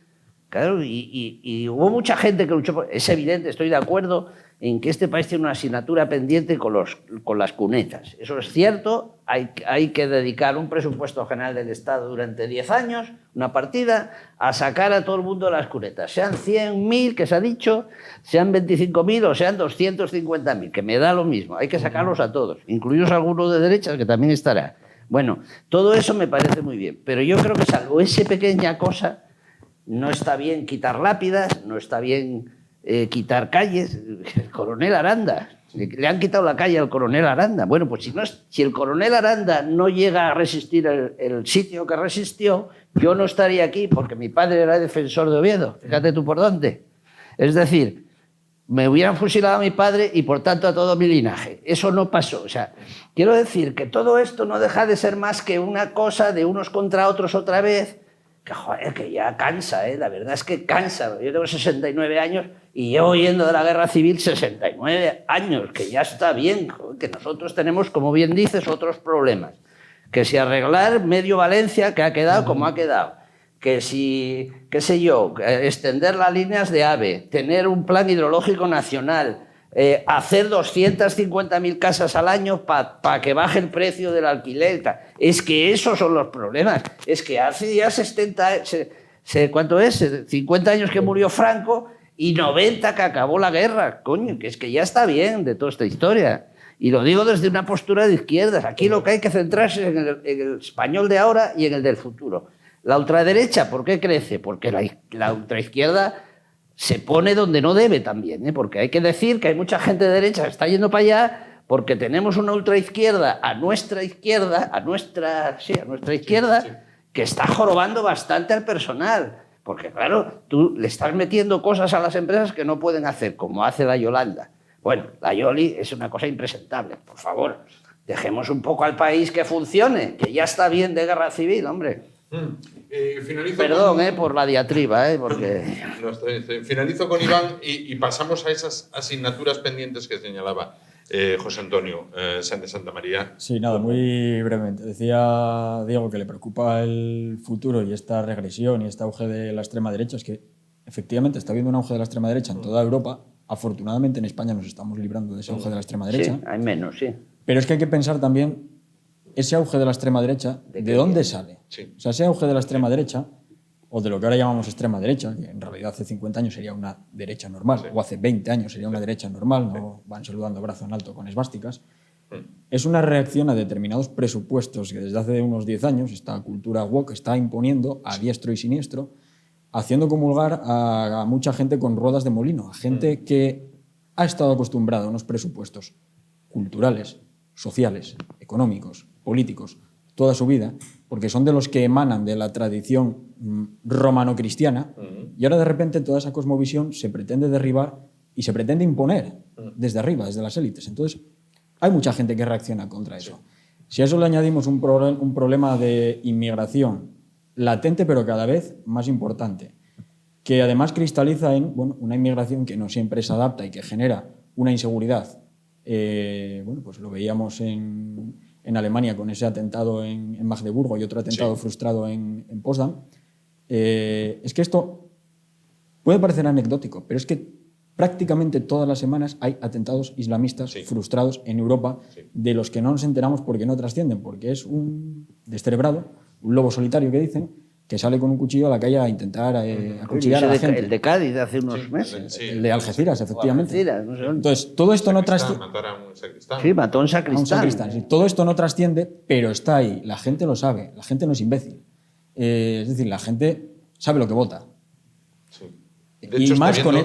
Claro, y hubo mucha gente que luchó por... Es evidente, estoy de acuerdo en que este país tiene una asignatura pendiente con las cunetas. Eso es cierto, hay que dedicar un presupuesto general del Estado durante 10 años, una partida, a sacar a todo el mundo de las cunetas. Sean 100.000, que se ha dicho, sean 25.000 o sean 250.000, que me da lo mismo. Hay que sacarlos a todos, incluidos algunos de derechas, que también estará. Bueno, todo eso me parece muy bien, pero yo creo que salvo esa pequeña cosa, no está bien quitar lápidas, no está bien quitar calles. El coronel Aranda, le han quitado la calle al coronel Aranda. Bueno, pues si el coronel Aranda no llega a resistir el sitio que resistió, yo no estaría aquí porque mi padre era defensor de Oviedo. Fíjate tú por dónde. Es decir, me hubieran fusilado a mi padre y por tanto a todo mi linaje. Eso no pasó. O sea, quiero decir que todo esto no deja de ser más que una cosa de unos contra otros otra vez, que, joder, que ya cansa, la verdad es que cansa. Yo tengo 69 años y llevo oyendo de la guerra civil 69 años, que ya está bien, joder, que nosotros tenemos, como bien dices, otros problemas. Que si arreglar medio Valencia, que ha quedado como ha quedado. Que si, qué sé yo, extender las líneas de AVE, tener un plan hidrológico nacional, hacer 250.000 casas al año para que baje el precio del alquiler. Es que esos son los problemas. Es que hace ya 50 años que murió Franco y 90 que acabó la guerra. Coño, que es que ya está bien de toda esta historia. Y lo digo desde una postura de izquierdas. Aquí lo que hay que centrarse es en el español de ahora y en el del futuro. La ultraderecha, ¿por qué crece? Porque la ultraizquierda se pone donde no debe también, porque hay que decir que hay mucha gente de derecha que está yendo para allá porque tenemos una ultraizquierda a nuestra izquierda, que está jorobando bastante al personal. Porque claro, tú le estás metiendo cosas a las empresas que no pueden hacer, como hace la Yolanda. Bueno, la Yoli es una cosa impresentable, por favor. Dejemos un poco al país que funcione, que ya está bien de guerra civil, hombre. Perdón por la diatriba, porque... Finalizo con Iván y pasamos a esas asignaturas pendientes que señalaba José Antonio Sáenz de Santamaría. Sí, nada, muy brevemente. Decía Diego que le preocupa el futuro y esta regresión y este auge de la extrema derecha. Es que efectivamente está habiendo un auge de la extrema derecha en toda Europa. Afortunadamente en España nos estamos librando de ese auge de la extrema derecha. Sí, hay menos, sí. Pero es que hay que pensar también ese auge de la extrema derecha, ¿de dónde sale? Sí. O sea, ese auge de la extrema derecha, o de lo que ahora llamamos extrema derecha, que en realidad hace 50 años sería una derecha normal, o hace 20 años sería una derecha normal, no van saludando brazo en alto con esvásticas, es una reacción a determinados presupuestos que desde hace unos 10 años esta cultura woke está imponiendo a diestro y siniestro, haciendo comulgar a mucha gente con ruedas de molino, a gente que ha estado acostumbrada a unos presupuestos culturales, sociales, económicos, políticos, toda su vida, porque son de los que emanan de la tradición romano-cristiana, y ahora de repente toda esa cosmovisión se pretende derribar y se pretende imponer desde arriba, desde las élites. Entonces, hay mucha gente que reacciona contra eso. Si a eso le añadimos un problema de inmigración latente, pero cada vez más importante, que además cristaliza en una inmigración que no siempre se adapta y que genera una inseguridad. Pues lo veíamos en Alemania con ese atentado en Magdeburgo y otro atentado frustrado en Potsdam. Es que esto puede parecer anecdótico, pero es que prácticamente todas las semanas hay atentados islamistas frustrados en Europa, de los que no nos enteramos porque no trascienden, porque es un descerebrado, un lobo solitario que dicen, que sale con un cuchillo a la calle a intentar acuchillar a la gente. El de Cádiz de hace unos meses. El de Algeciras, efectivamente. Algeciras, no sé dónde. Entonces, todo esto no trasciende. Matar a un sacristán. Sí, mató a un sacristán. Sí. Todo esto no trasciende, pero está ahí. La gente lo sabe. La gente no es imbécil. Es decir, la gente sabe lo que vota. Sí. De hecho,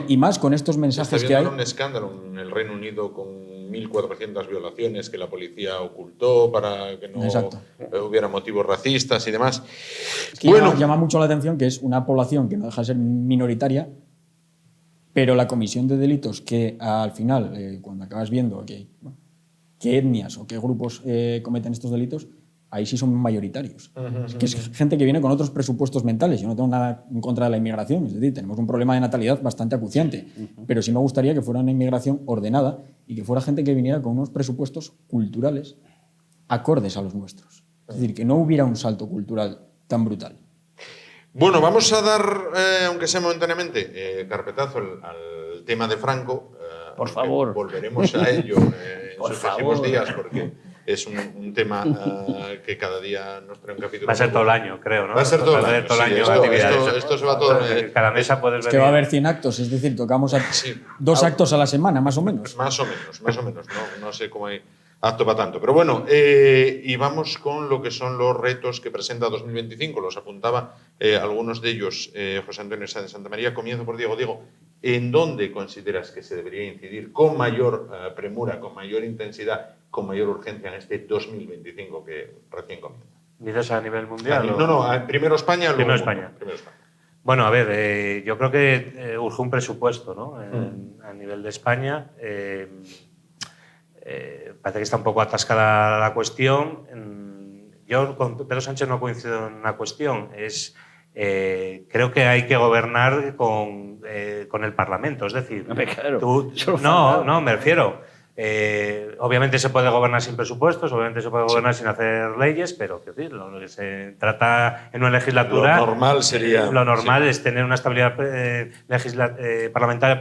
Y más con estos mensajes que hay. Un escándalo en el Reino Unido con 1.400 violaciones que la policía ocultó para que no hubiera motivos racistas y demás. Es que llama mucho la atención que es una población que no deja de ser minoritaria, pero la comisión de delitos que al final, cuando acabas viendo qué etnias o qué grupos cometen estos delitos, ahí sí son mayoritarios. Que es gente que viene con otros presupuestos mentales. Yo no tengo nada en contra de la inmigración, es decir, tenemos un problema de natalidad bastante acuciante, pero sí me gustaría que fuera una inmigración ordenada y que fuera gente que viniera con unos presupuestos culturales acordes a los nuestros. Es decir, que no hubiera un salto cultural tan brutal. Bueno, vamos a dar, aunque sea momentáneamente, carpetazo al tema de Franco. Por favor. Volveremos a ello en sucesivos días, porque es un tema que cada día nos trae un capítulo. Va a ser todo el año, creo, ¿no? Va a ser todo el año. Esto se va todo el año. Cada mesa puedes ver. Que va a haber 100 actos, es decir, tocamos 2 actos a la semana, más o menos. Más o menos. No sé cómo hay acto para tanto. Pero bueno, y vamos con lo que son los retos que presenta 2025. Los apuntaba algunos de ellos José Antonio Sáenz de Santamaría. Comienzo por Diego. Diego, ¿en dónde consideras que se debería incidir con mayor premura, con mayor intensidad, con mayor urgencia en este 2025 que recién comienza? ¿Dices a nivel mundial? Primero España, luego España. Bueno, a ver, yo creo que urge un presupuesto, ¿no? A nivel de España. Parece que está un poco atascada la cuestión. Yo con Pedro Sánchez no coincido en una cuestión. Creo que hay que gobernar con el Parlamento. Es decir, claro, me refiero. Obviamente se puede gobernar sin presupuestos, obviamente se puede gobernar sin hacer leyes, pero lo que se trata en una legislatura. Lo normal sería. Lo normal es tener una estabilidad parlamentaria,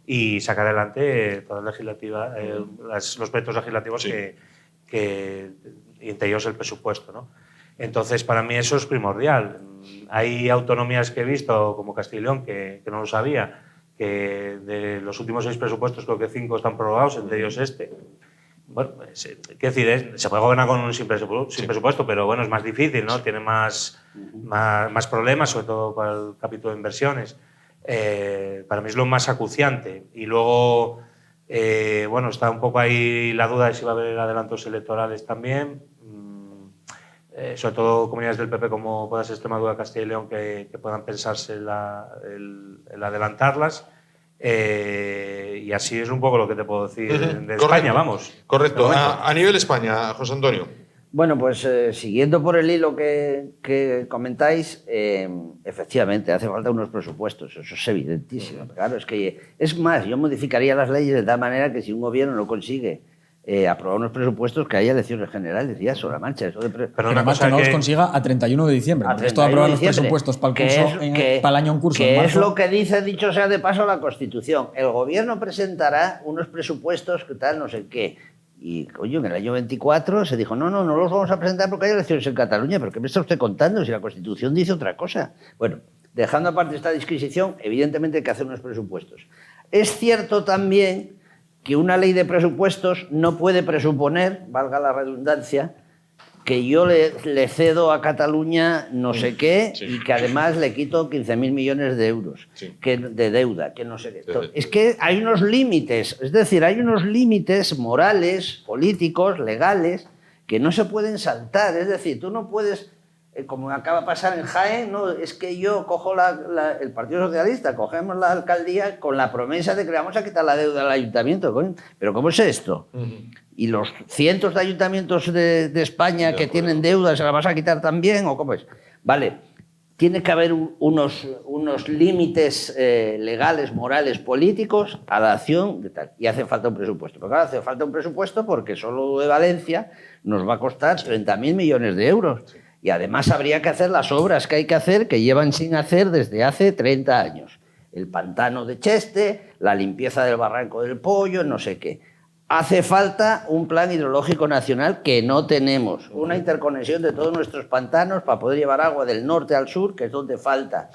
y sacar adelante toda la legislativa, los proyectos legislativos que y entre ellos el presupuesto, ¿no? Entonces, para mí eso es primordial. Hay autonomías que he visto, como Castilla y León, que no lo sabía, que de los últimos 6 presupuestos creo que 5 están prorrogados, entre ellos este. Bueno, quiero decir, se puede gobernar con sin presupuesto, pero bueno, es más difícil, ¿no? Tiene más problemas, sobre todo para el capítulo de inversiones. Para mí es lo más acuciante. Y luego, está un poco ahí la duda de si va a haber adelantos electorales también. Sobre todo comunidades del PP como pueda ser Extremadura, Castilla y León, que puedan pensarse el adelantarlas. Y así es un poco lo que te puedo decir de España, vamos. Correcto. A nivel España, José Antonio. Bueno, pues siguiendo por el hilo que comentáis, efectivamente hace falta unos presupuestos, eso es evidentísimo. Claro, es más, yo modificaría las leyes de tal manera que si un gobierno no consigue aprobar unos presupuestos que haya elecciones generales ya sobre la marcha. Eso Pero Pero una además cosa que no los que- consiga a 31 de diciembre. A Porque esto de 31 aprobar de los diciembre, presupuestos para el, que curso, para el año en curso. que en es marzo, lo que dice, dicho sea de paso, la Constitución. El gobierno presentará unos presupuestos que tal, no sé qué. Y, coño, en el año 24 se dijo, no los vamos a presentar porque hay elecciones en Cataluña. ¿Pero qué me está usted contando si la Constitución dice otra cosa? Bueno, dejando aparte esta disquisición, evidentemente hay que hacer unos presupuestos. Es cierto también que una ley de presupuestos no puede presuponer, valga la redundancia, que yo le cedo a Cataluña no sé qué y que además le quito 15.000 millones de euros de deuda, que no sé qué. Es que hay unos límites, es decir, hay unos límites morales, políticos, legales, que no se pueden saltar. Es decir, tú no puedes, como acaba de pasar en Jaén, no, es que yo cojo el Partido Socialista, cogemos la alcaldía con la promesa de que le vamos a quitar la deuda al ayuntamiento. Coño. ¿Pero cómo es esto? ¿Y los cientos de ayuntamientos de España que tienen deudas se las vas a quitar también? ¿O cómo es? Vale, tiene que haber unos límites legales, morales, políticos a la acción de tal. Y hace falta un presupuesto. Pero claro, hace falta un presupuesto porque solo de Valencia nos va a costar 30.000 millones de euros. Y además habría que hacer las obras que hay que hacer, que llevan sin hacer desde hace 30 años. El pantano de Cheste, la limpieza del barranco del Pollo, no sé qué. Hace falta un plan hidrológico nacional que no tenemos, una interconexión de todos nuestros pantanos para poder llevar agua del norte al sur, que es donde falta.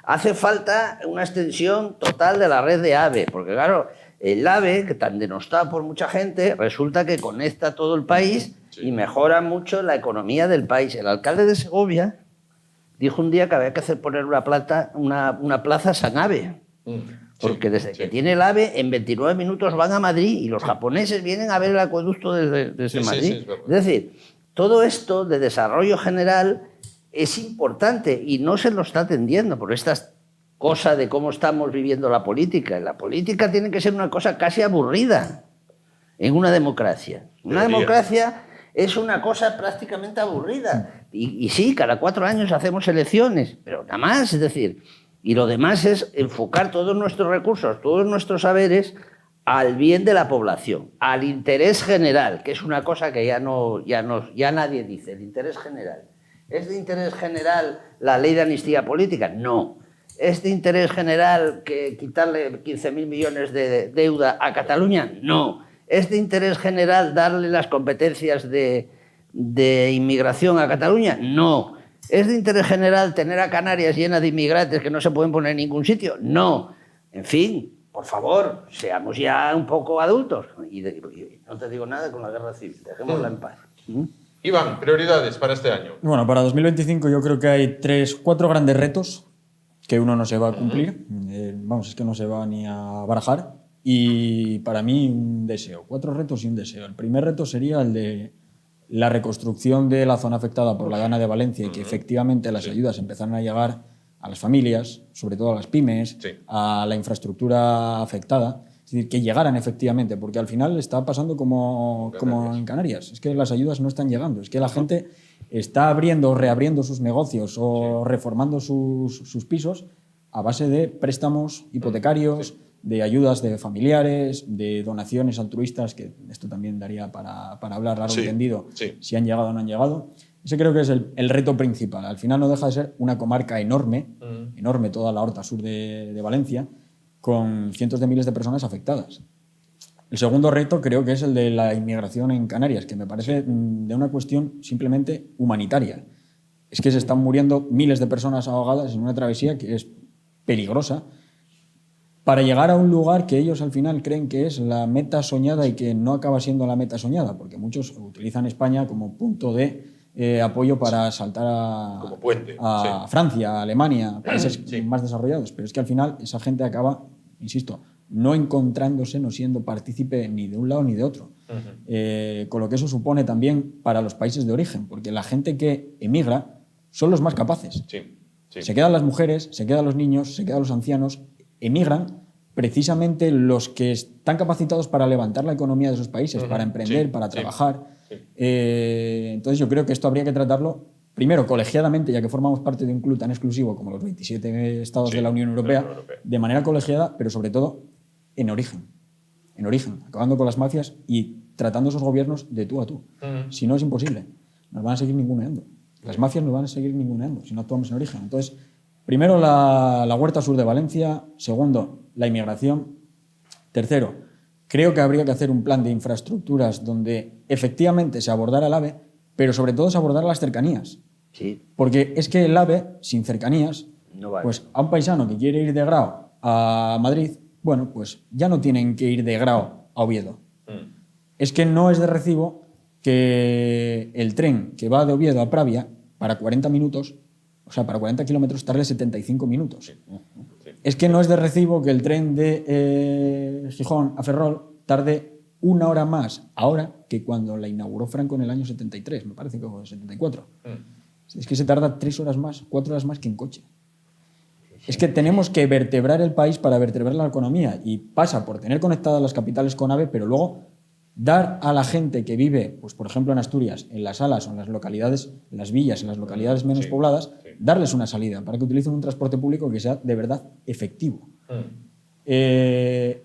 Hace falta una extensión total de la red de AVE, porque claro, el AVE, que tan denostado por mucha gente, resulta que conecta todo el país y mejora mucho la economía del país. El alcalde de Segovia dijo un día que había que poner una plaza San AVE. Porque desde que tiene el AVE, en 29 minutos van a Madrid y los japoneses vienen a ver el acueducto desde Madrid. Es decir, todo esto de desarrollo general es importante y no se lo está atendiendo por esta cosa de cómo estamos viviendo la política. La política tiene que ser una cosa casi aburrida en una democracia. Una democracia es una cosa prácticamente aburrida. Y sí, cada 4 años hacemos elecciones, pero nada más, es decir... Y lo demás es enfocar todos nuestros recursos, todos nuestros saberes al bien de la población, al interés general, que es una cosa que ya nadie dice, el interés general. ¿Es de interés general la ley de amnistía política? No. ¿Es de interés general que quitarle 15.000 millones de deuda a Cataluña? No. ¿Es de interés general darle las competencias de inmigración a Cataluña? No. ¿Es de interés general tener a Canarias llenas de inmigrantes que no se pueden poner en ningún sitio? No. En fin, por favor, seamos ya un poco adultos. Y no te digo nada con la guerra civil, dejémosla en paz. Iván, prioridades para este año. Bueno, para 2025 yo creo que hay 4 grandes retos que uno no se va a cumplir. Es que no se va ni a barajar. Y para mí un deseo, 4 retos y un deseo. El primer reto sería el de la reconstrucción de la zona afectada por la Dana de Valencia y que efectivamente las ayudas empezaran a llegar a las familias, sobre todo a las pymes, a la infraestructura afectada, es decir, que llegaran efectivamente, porque al final está pasando como en Canarias, es que las ayudas no están llegando, es que la gente está abriendo o reabriendo sus negocios o reformando sus pisos a base de préstamos hipotecarios, de ayudas de familiares, de donaciones altruistas, que esto también daría para hablar largo y tendido, si han llegado o no han llegado. Ese creo que es el reto principal. Al final no deja de ser una comarca enorme, enorme toda la Horta Sur de Valencia, con cientos de miles de personas afectadas. El segundo reto creo que es el de la inmigración en Canarias, que me parece de una cuestión simplemente humanitaria. Es que se están muriendo miles de personas ahogadas en una travesía que es peligrosa, para llegar a un lugar que ellos al final creen que es la meta soñada y que no acaba siendo la meta soñada, porque muchos utilizan España como punto de apoyo para saltar a Francia, a Alemania, países más desarrollados. Pero es que al final esa gente acaba, insisto, no encontrándose, no siendo partícipe ni de un lado ni de otro. Con lo que eso supone también para los países de origen, porque la gente que emigra son los más capaces. Se quedan las mujeres, se quedan los niños, se quedan los ancianos. Emigran precisamente los que están capacitados para levantar la economía de esos países, para emprender, para trabajar. Entonces yo creo que esto habría que tratarlo, primero, colegiadamente, ya que formamos parte de un club tan exclusivo como los 27 estados de la Unión Europea, de manera colegiada, pero sobre todo en origen, acabando con las mafias y tratando esos gobiernos de tú a tú. Si no, es imposible. Nos van a seguir ninguneando. Las mafias nos van a seguir ninguneando si no actuamos en origen. Entonces, primero, la huerta sur de Valencia. Segundo, la inmigración. Tercero, creo que habría que hacer un plan de infraestructuras donde efectivamente se abordara el AVE, pero sobre todo se abordara las cercanías. Sí. Porque es que el AVE, sin cercanías, No vale. pues a un paisano que quiere ir de Grao a Madrid, bueno, pues ya no tienen que ir de Grao a Oviedo. Es que no es de recibo que el tren que va de Oviedo a Pravia para 40 minutos, o sea, para 40 kilómetros, tarde 75 minutos. Es que no es de recibo que el tren de Gijón a Ferrol tarde 1 hora más ahora que cuando la inauguró Franco en el año 73, me parece que fue 74. Es que se tarda 3 horas más, 4 horas más que en coche. Es que tenemos que vertebrar el país para vertebrar la economía y pasa por tener conectadas las capitales con AVE, pero luego dar a la gente que vive, pues por ejemplo en Asturias, en las salas o en las localidades, en las villas, en las localidades menos pobladas, darles una salida para que utilicen un transporte público que sea de verdad efectivo. El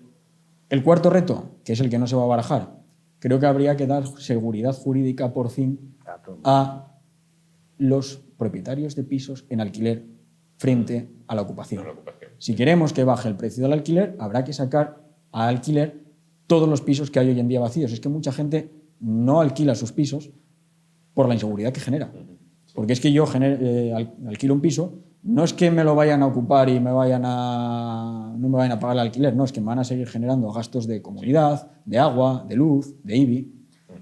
cuarto reto, que es el que no se va a barajar, creo que habría que dar seguridad jurídica por fin a los propietarios de pisos en alquiler frente a la ocupación. Si queremos que baje el precio del alquiler, habrá que sacar a alquiler todos los pisos que hay hoy en día vacíos. Es que mucha gente no alquila sus pisos por la inseguridad que genera. Porque es que yo alquilo un piso, no es que me lo vayan a ocupar y no me vayan a pagar el alquiler, no, es que me van a seguir generando gastos de comunidad, de agua, de luz, de IBI.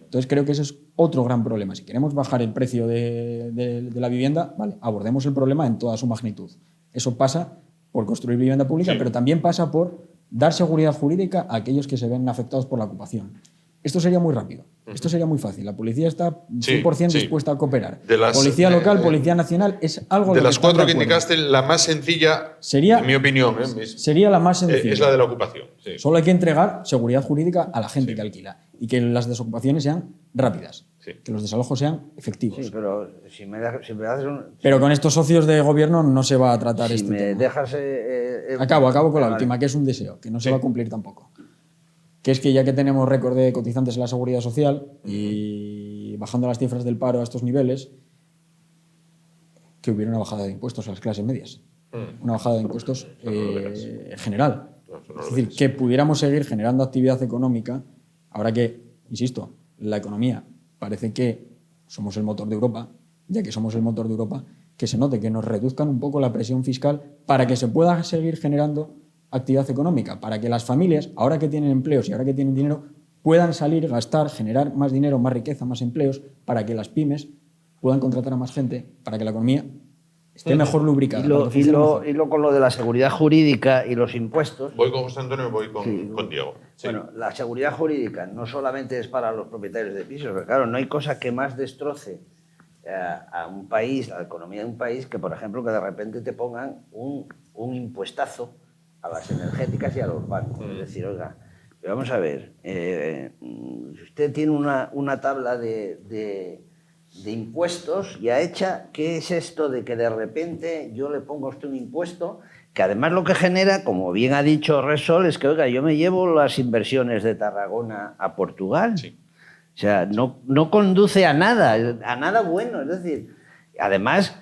Entonces creo que ese es otro gran problema. Si queremos bajar el precio de la vivienda, vale, abordemos el problema en toda su magnitud. Eso pasa por construir vivienda pública, pero también pasa por dar seguridad jurídica a aquellos que se ven afectados por la ocupación. Esto sería muy rápido, esto sería muy fácil. La policía está 100% dispuesta a cooperar. Policía local, Policía Nacional, es algo... De las 4 que indicaste, la más sencilla, sería, en mi opinión, sería la más sencilla. Es la de la ocupación. Sí. Solo hay que entregar seguridad jurídica a la gente que alquila y que las desocupaciones sean rápidas, que los desalojos sean efectivos. Sí, pero si me haces un... Pero con estos socios de gobierno no se va a tratar si este me tema. Dejas, Acabo con la última, que es un deseo, que no se va a cumplir tampoco. Que es que ya que tenemos récord de cotizantes en la Seguridad Social y bajando las cifras del paro a estos niveles, que hubiera una bajada de impuestos a las clases medias. Una bajada de impuestos general. Es decir, que pudiéramos seguir generando actividad económica, ahora que, insisto, la economía parece que somos el motor de Europa, ya que somos el motor de Europa, que se note, que nos reduzcan un poco la presión fiscal para que se pueda seguir generando actividad económica, para que las familias, ahora que tienen empleos y ahora que tienen dinero, puedan salir, gastar, generar más dinero, más riqueza, más empleos, para que las pymes puedan contratar a más gente, para que la economía esté mejor lubricada. Y lo con lo de la seguridad jurídica y los impuestos. Voy con José Antonio y voy con Diego. Sí. Bueno, la seguridad jurídica no solamente es para los propietarios de pisos, pero claro, no hay cosa que más destroce a un país, a la economía de un país, que por ejemplo que de repente te pongan un impuestazo a las energéticas y a los bancos. Es decir, oiga, vamos a ver, si usted tiene una tabla de impuestos ya hecha, ¿qué es esto de que de repente yo le pongo a usted un impuesto que además lo que genera, como bien ha dicho Resol, es que, oiga, yo me llevo las inversiones de Tarragona a Portugal? Sí. O sea, no conduce a nada bueno. Es decir, además,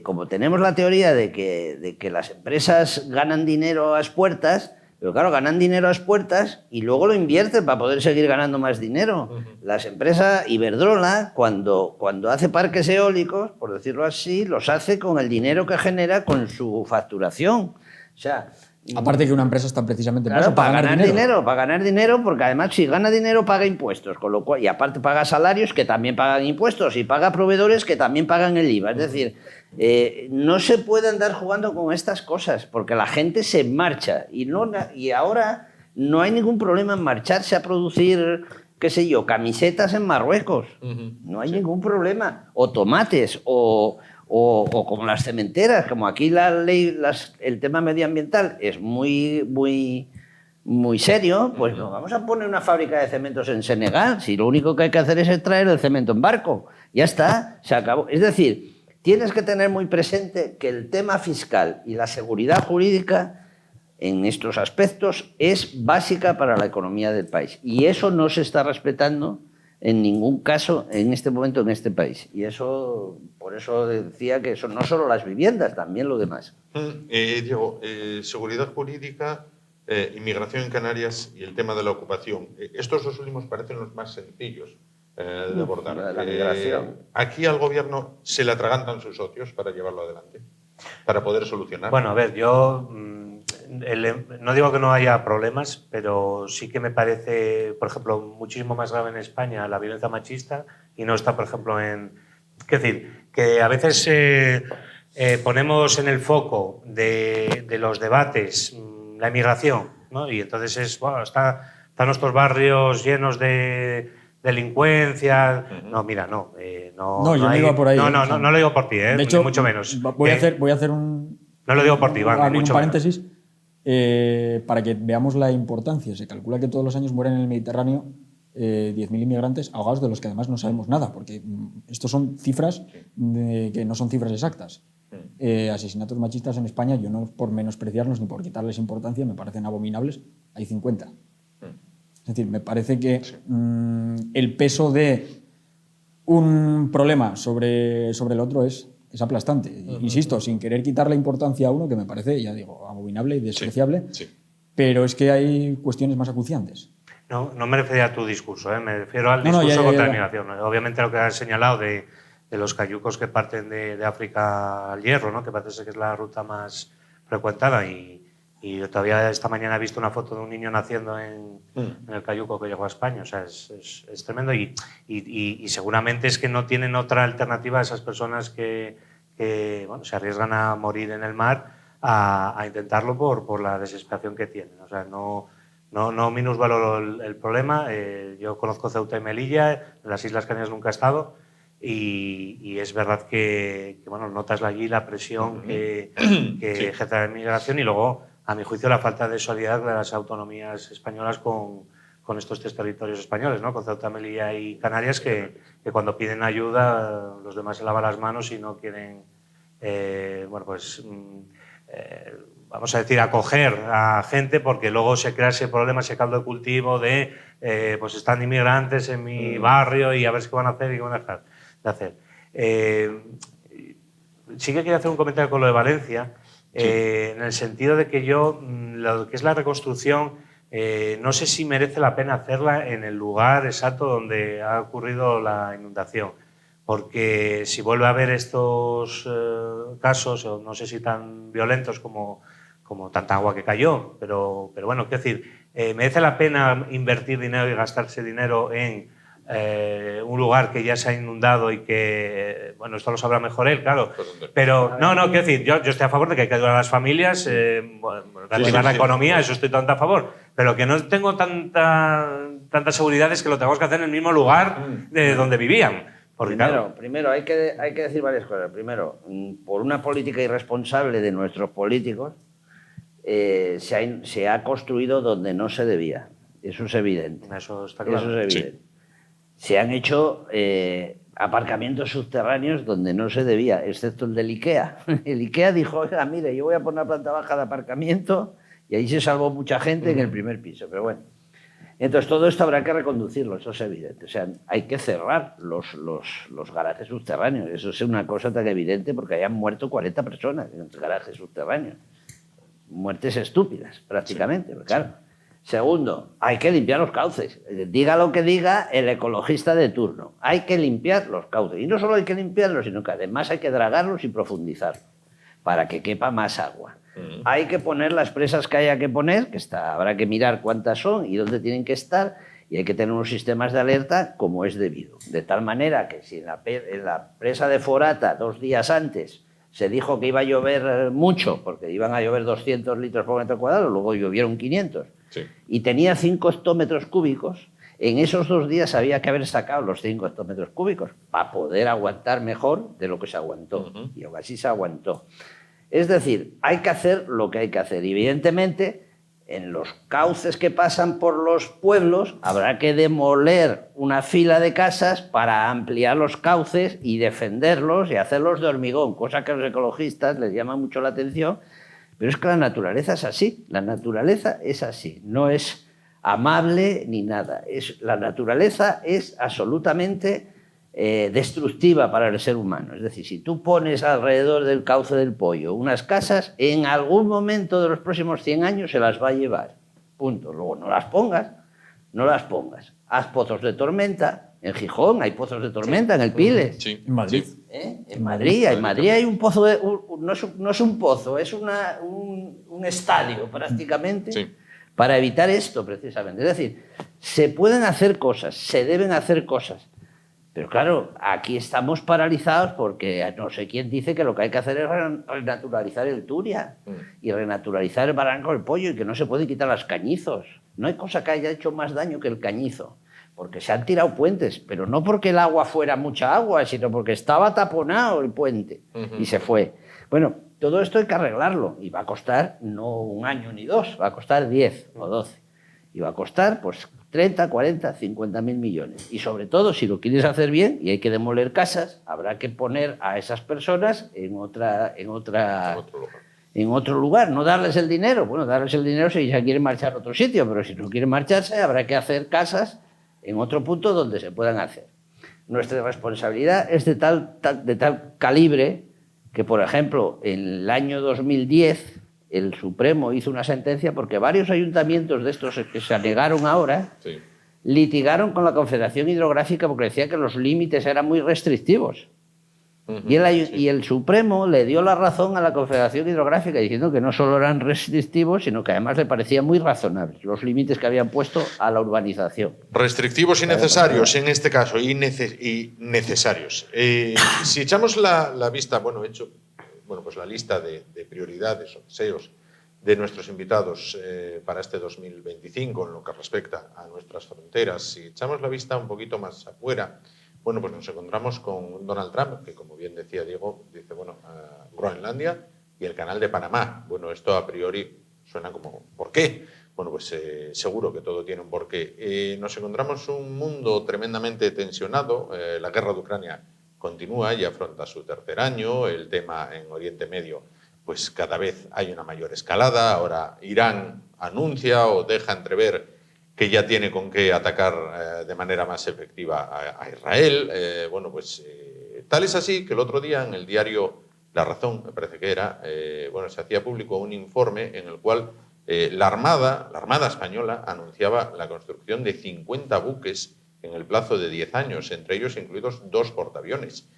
como tenemos la teoría de que las empresas ganan dinero a expuertas, pero claro, ganan dinero a expuertas y luego lo invierten para poder seguir ganando más dinero. Las empresas, Iberdrola, cuando hace parques eólicos, por decirlo así, los hace con el dinero que genera con su facturación. O sea, aparte que una empresa está precisamente para ganar dinero. Para ganar dinero, porque además si gana dinero paga impuestos, con lo cual, y aparte paga salarios que también pagan impuestos y paga proveedores que también pagan el IVA. Es decir, no se puede andar jugando con estas cosas porque la gente se marcha y ahora no hay ningún problema en marcharse a producir, qué sé yo, camisetas en Marruecos. No hay ningún problema. O tomates o como las cementeras, como aquí la ley, el tema medioambiental es muy serio, pues nos vamos a poner una fábrica de cementos en Senegal, si lo único que hay que hacer es traer el cemento en barco. Ya está, se acabó. Es decir, tienes que tener muy presente que el tema fiscal y la seguridad jurídica en estos aspectos es básica para la economía del país. Y eso no se está respetando en ningún caso en este momento en este país. Y eso, por eso decía que eso no solo las viviendas, también lo demás. Diego, seguridad jurídica, inmigración en Canarias y el tema de la ocupación. Estos dos últimos parecen los más sencillos de abordar. La migración. ¿Aquí al gobierno se le atragantan sus socios para llevarlo adelante? Para poder solucionar. Bueno, a ver, yo no digo que no haya problemas, pero sí que me parece, por ejemplo, muchísimo más grave en España la violencia machista y no está, por ejemplo, en... Es decir, que a veces ponemos en el foco de los debates la inmigración, ¿no? Y entonces están nuestros barrios llenos de delincuencia. No, mira, no. No, yo no iba por ahí. No lo digo por ti, De hecho, ni mucho menos. Voy a hacer un... No lo digo por ti, Iván, abrir mucho un paréntesis para que veamos la importancia. Se calcula que todos los años mueren en el Mediterráneo 10.000 inmigrantes ahogados, de los que además no sabemos nada, porque estos son cifras que no son cifras exactas. Asesinatos machistas en España, yo no por menospreciarlos ni por quitarles importancia, me parecen abominables, hay 50. Es decir, me parece que el peso de un problema sobre el otro es aplastante. Insisto, sin querer quitarle importancia a uno, que me parece, ya digo, abominable y despreciable, pero es que hay cuestiones más acuciantes. No me refería a tu discurso, me refiero al discurso contra la inmigración. Obviamente lo que has señalado de los cayucos que parten de África al Hierro, ¿no? Que parece que es la ruta más frecuentada y todavía esta mañana he visto una foto de un niño naciendo en el cayuco que llegó a España. O sea, es tremendo y seguramente es que no tienen otra alternativa a esas personas que bueno, se arriesgan a morir en el mar a intentarlo por la desesperación que tienen. O sea, no minusvaloro el problema. Yo conozco Ceuta y Melilla, en las Islas Canarias nunca he estado y es verdad que bueno, notas allí la presión que ejerce la inmigración y luego, a mi juicio, la falta de solidaridad de las autonomías españolas con estos tres territorios españoles, ¿no? Con Ceuta, Melilla y Canarias, que cuando piden ayuda los demás se lavan las manos y no quieren, bueno, pues... vamos a decir, acoger a gente porque luego se crea ese problema, ese caldo de cultivo de pues están inmigrantes en mi barrio y a ver qué van a hacer y qué van a dejar de hacer. Sí que quería hacer un comentario con lo de Valencia, en el sentido de que yo, lo que es la reconstrucción, no sé si merece la pena hacerla en el lugar exacto donde ha ocurrido la inundación. Porque si vuelve a haber estos casos, o no sé si tan violentos como tanta agua que cayó, pero bueno, quiero decir, ¿merece la pena invertir dinero y gastarse dinero en un lugar que ya se ha inundado y que, bueno, esto lo sabrá mejor él, claro, pero no, quiero decir, yo estoy a favor de que hay que ayudar a las familias, reactivar la economía, eso estoy tanto a favor, pero que no tengo tantas seguridades que lo tenemos que hacer en el mismo lugar de donde vivían. Primero hay que decir varias cosas. Primero, por una política irresponsable de nuestros políticos, se ha construido donde no se debía. Eso es evidente. Eso está claro. Eso es evidente. Se han hecho aparcamientos subterráneos donde no se debía, excepto el del IKEA. El IKEA dijo, oiga, mire, yo voy a poner una planta baja de aparcamiento y ahí se salvó mucha gente en el primer piso. Pero bueno. Entonces, todo esto habrá que reconducirlo, eso es evidente. O sea, hay que cerrar los garajes subterráneos. Eso es una cosa tan evidente porque hayan muerto 40 personas en los garajes subterráneos. Muertes estúpidas, prácticamente, claro. Segundo, hay que limpiar los cauces. Diga lo que diga el ecologista de turno. Hay que limpiar los cauces. Y no solo hay que limpiarlos, sino que además hay que dragarlos y profundizarlos para que quepa más agua. Hay que poner las presas que haya que poner, habrá que mirar cuántas son y dónde tienen que estar, y hay que tener unos sistemas de alerta como es debido. De tal manera que si en la presa de Forata 2 días antes se dijo que iba a llover mucho, porque iban a llover 200 litros por metro cuadrado, luego llovieron 500, y tenía 5 hectómetros cúbicos, en esos 2 días había que haber sacado los 5 hectómetros cúbicos para poder aguantar mejor de lo que se aguantó. Y aún así se aguantó. Es decir, hay que hacer lo que hay que hacer. Y evidentemente, en los cauces que pasan por los pueblos, habrá que demoler una fila de casas para ampliar los cauces y defenderlos y hacerlos de hormigón, cosa que a los ecologistas les llama mucho la atención, Pero es que la naturaleza es así, la naturaleza es así, no es amable ni nada. La naturaleza es absolutamente destructiva para el ser humano. Es decir, si tú pones alrededor del cauce del Pollo unas casas, en algún momento de los próximos 100 años se las va a llevar. Punto. Luego no las pongas, no las pongas. Haz pozos de tormenta. En Gijón hay pozos de tormenta, en el Piles. Sí. En Madrid. En Madrid hay un pozo, no es un pozo, es un estadio prácticamente, para evitar esto precisamente. Es decir, se pueden hacer cosas, se deben hacer cosas, pero claro, aquí estamos paralizados porque no sé quién dice que lo que hay que hacer es renaturalizar el Turia y renaturalizar el Barranco del Pollo y que no se pueden quitar los cañizos. No hay cosa que haya hecho más daño que el cañizo. Porque se han tirado puentes, pero no porque el agua fuera mucha agua, sino porque estaba taponado el puente y se fue. Bueno, todo esto hay que arreglarlo y va a costar no 1 año ni 2, va a costar 10 o 12. Y va a costar pues 30, 40, 50.000 millones. Y sobre todo, si lo quieres hacer bien y hay que demoler casas, habrá que poner a esas personas en otro lugar, no darles el dinero. Bueno, darles el dinero si ya quieren marchar a otro sitio, pero si no quieren marcharse, habrá que hacer casas en otro punto donde se puedan hacer. Nuestra responsabilidad es de tal calibre que, por ejemplo, en el año 2010 el Supremo hizo una sentencia porque varios ayuntamientos de estos que se anegaron ahora litigaron con la Confederación Hidrográfica porque decía que los límites eran muy restrictivos. Y el Supremo le dio la razón a la Confederación Hidrográfica diciendo que no solo eran restrictivos, sino que además le parecían muy razonables los límites que habían puesto a la urbanización. Restrictivos y necesarios en este caso, y necesarios. Si echamos la vista, pues la lista de prioridades o deseos de nuestros invitados para este 2025 en lo que respecta a nuestras fronteras, si echamos la vista un poquito más afuera, bueno, pues nos encontramos con Donald Trump, que como bien decía Diego, dice, Groenlandia y el Canal de Panamá. Bueno, esto a priori suena como, ¿por qué? Bueno, pues seguro que todo tiene un porqué. Nos encontramos un mundo tremendamente tensionado. La guerra de Ucrania continúa y afronta su 3er año. El tema en Oriente Medio, pues cada vez hay una mayor escalada. Ahora Irán anuncia o deja entrever que ya tiene con qué atacar de manera más efectiva a Israel. Tal es así que el otro día en el diario La Razón, me parece que era, se hacía público un informe en el cual la Armada Española anunciaba la construcción de 50 buques en el plazo de 10 años, entre ellos incluidos 2 portaaviones.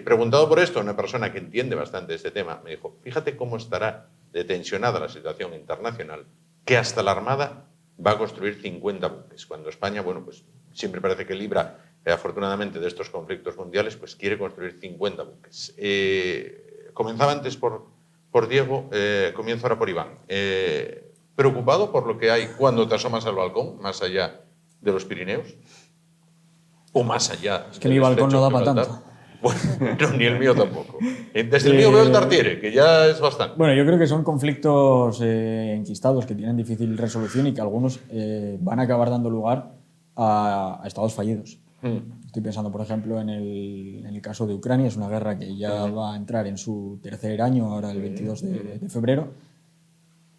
Preguntado por esto, una persona que entiende bastante este tema me dijo, fíjate cómo estará de tensionada la situación internacional, que hasta la Armada va a construir 50 buques, cuando España, siempre parece que libra, afortunadamente, de estos conflictos mundiales, pues quiere construir 50 buques. Comenzaba antes por Diego, comienzo ahora por Iván. ¿Preocupado por lo que hay cuando te asomas al balcón, más allá de los Pirineos? ¿O más allá? Es que mi balcón no da para tanto. Bueno, no, ni el mío tampoco. Desde el mío veo el Tartiere, que ya es bastante. Bueno, yo creo que son conflictos enquistados que tienen difícil resolución y que algunos van a acabar dando lugar a estados fallidos. Estoy pensando, por ejemplo, en el caso de Ucrania. Es una guerra que ya va a entrar en su 3er año, ahora el 22 de febrero,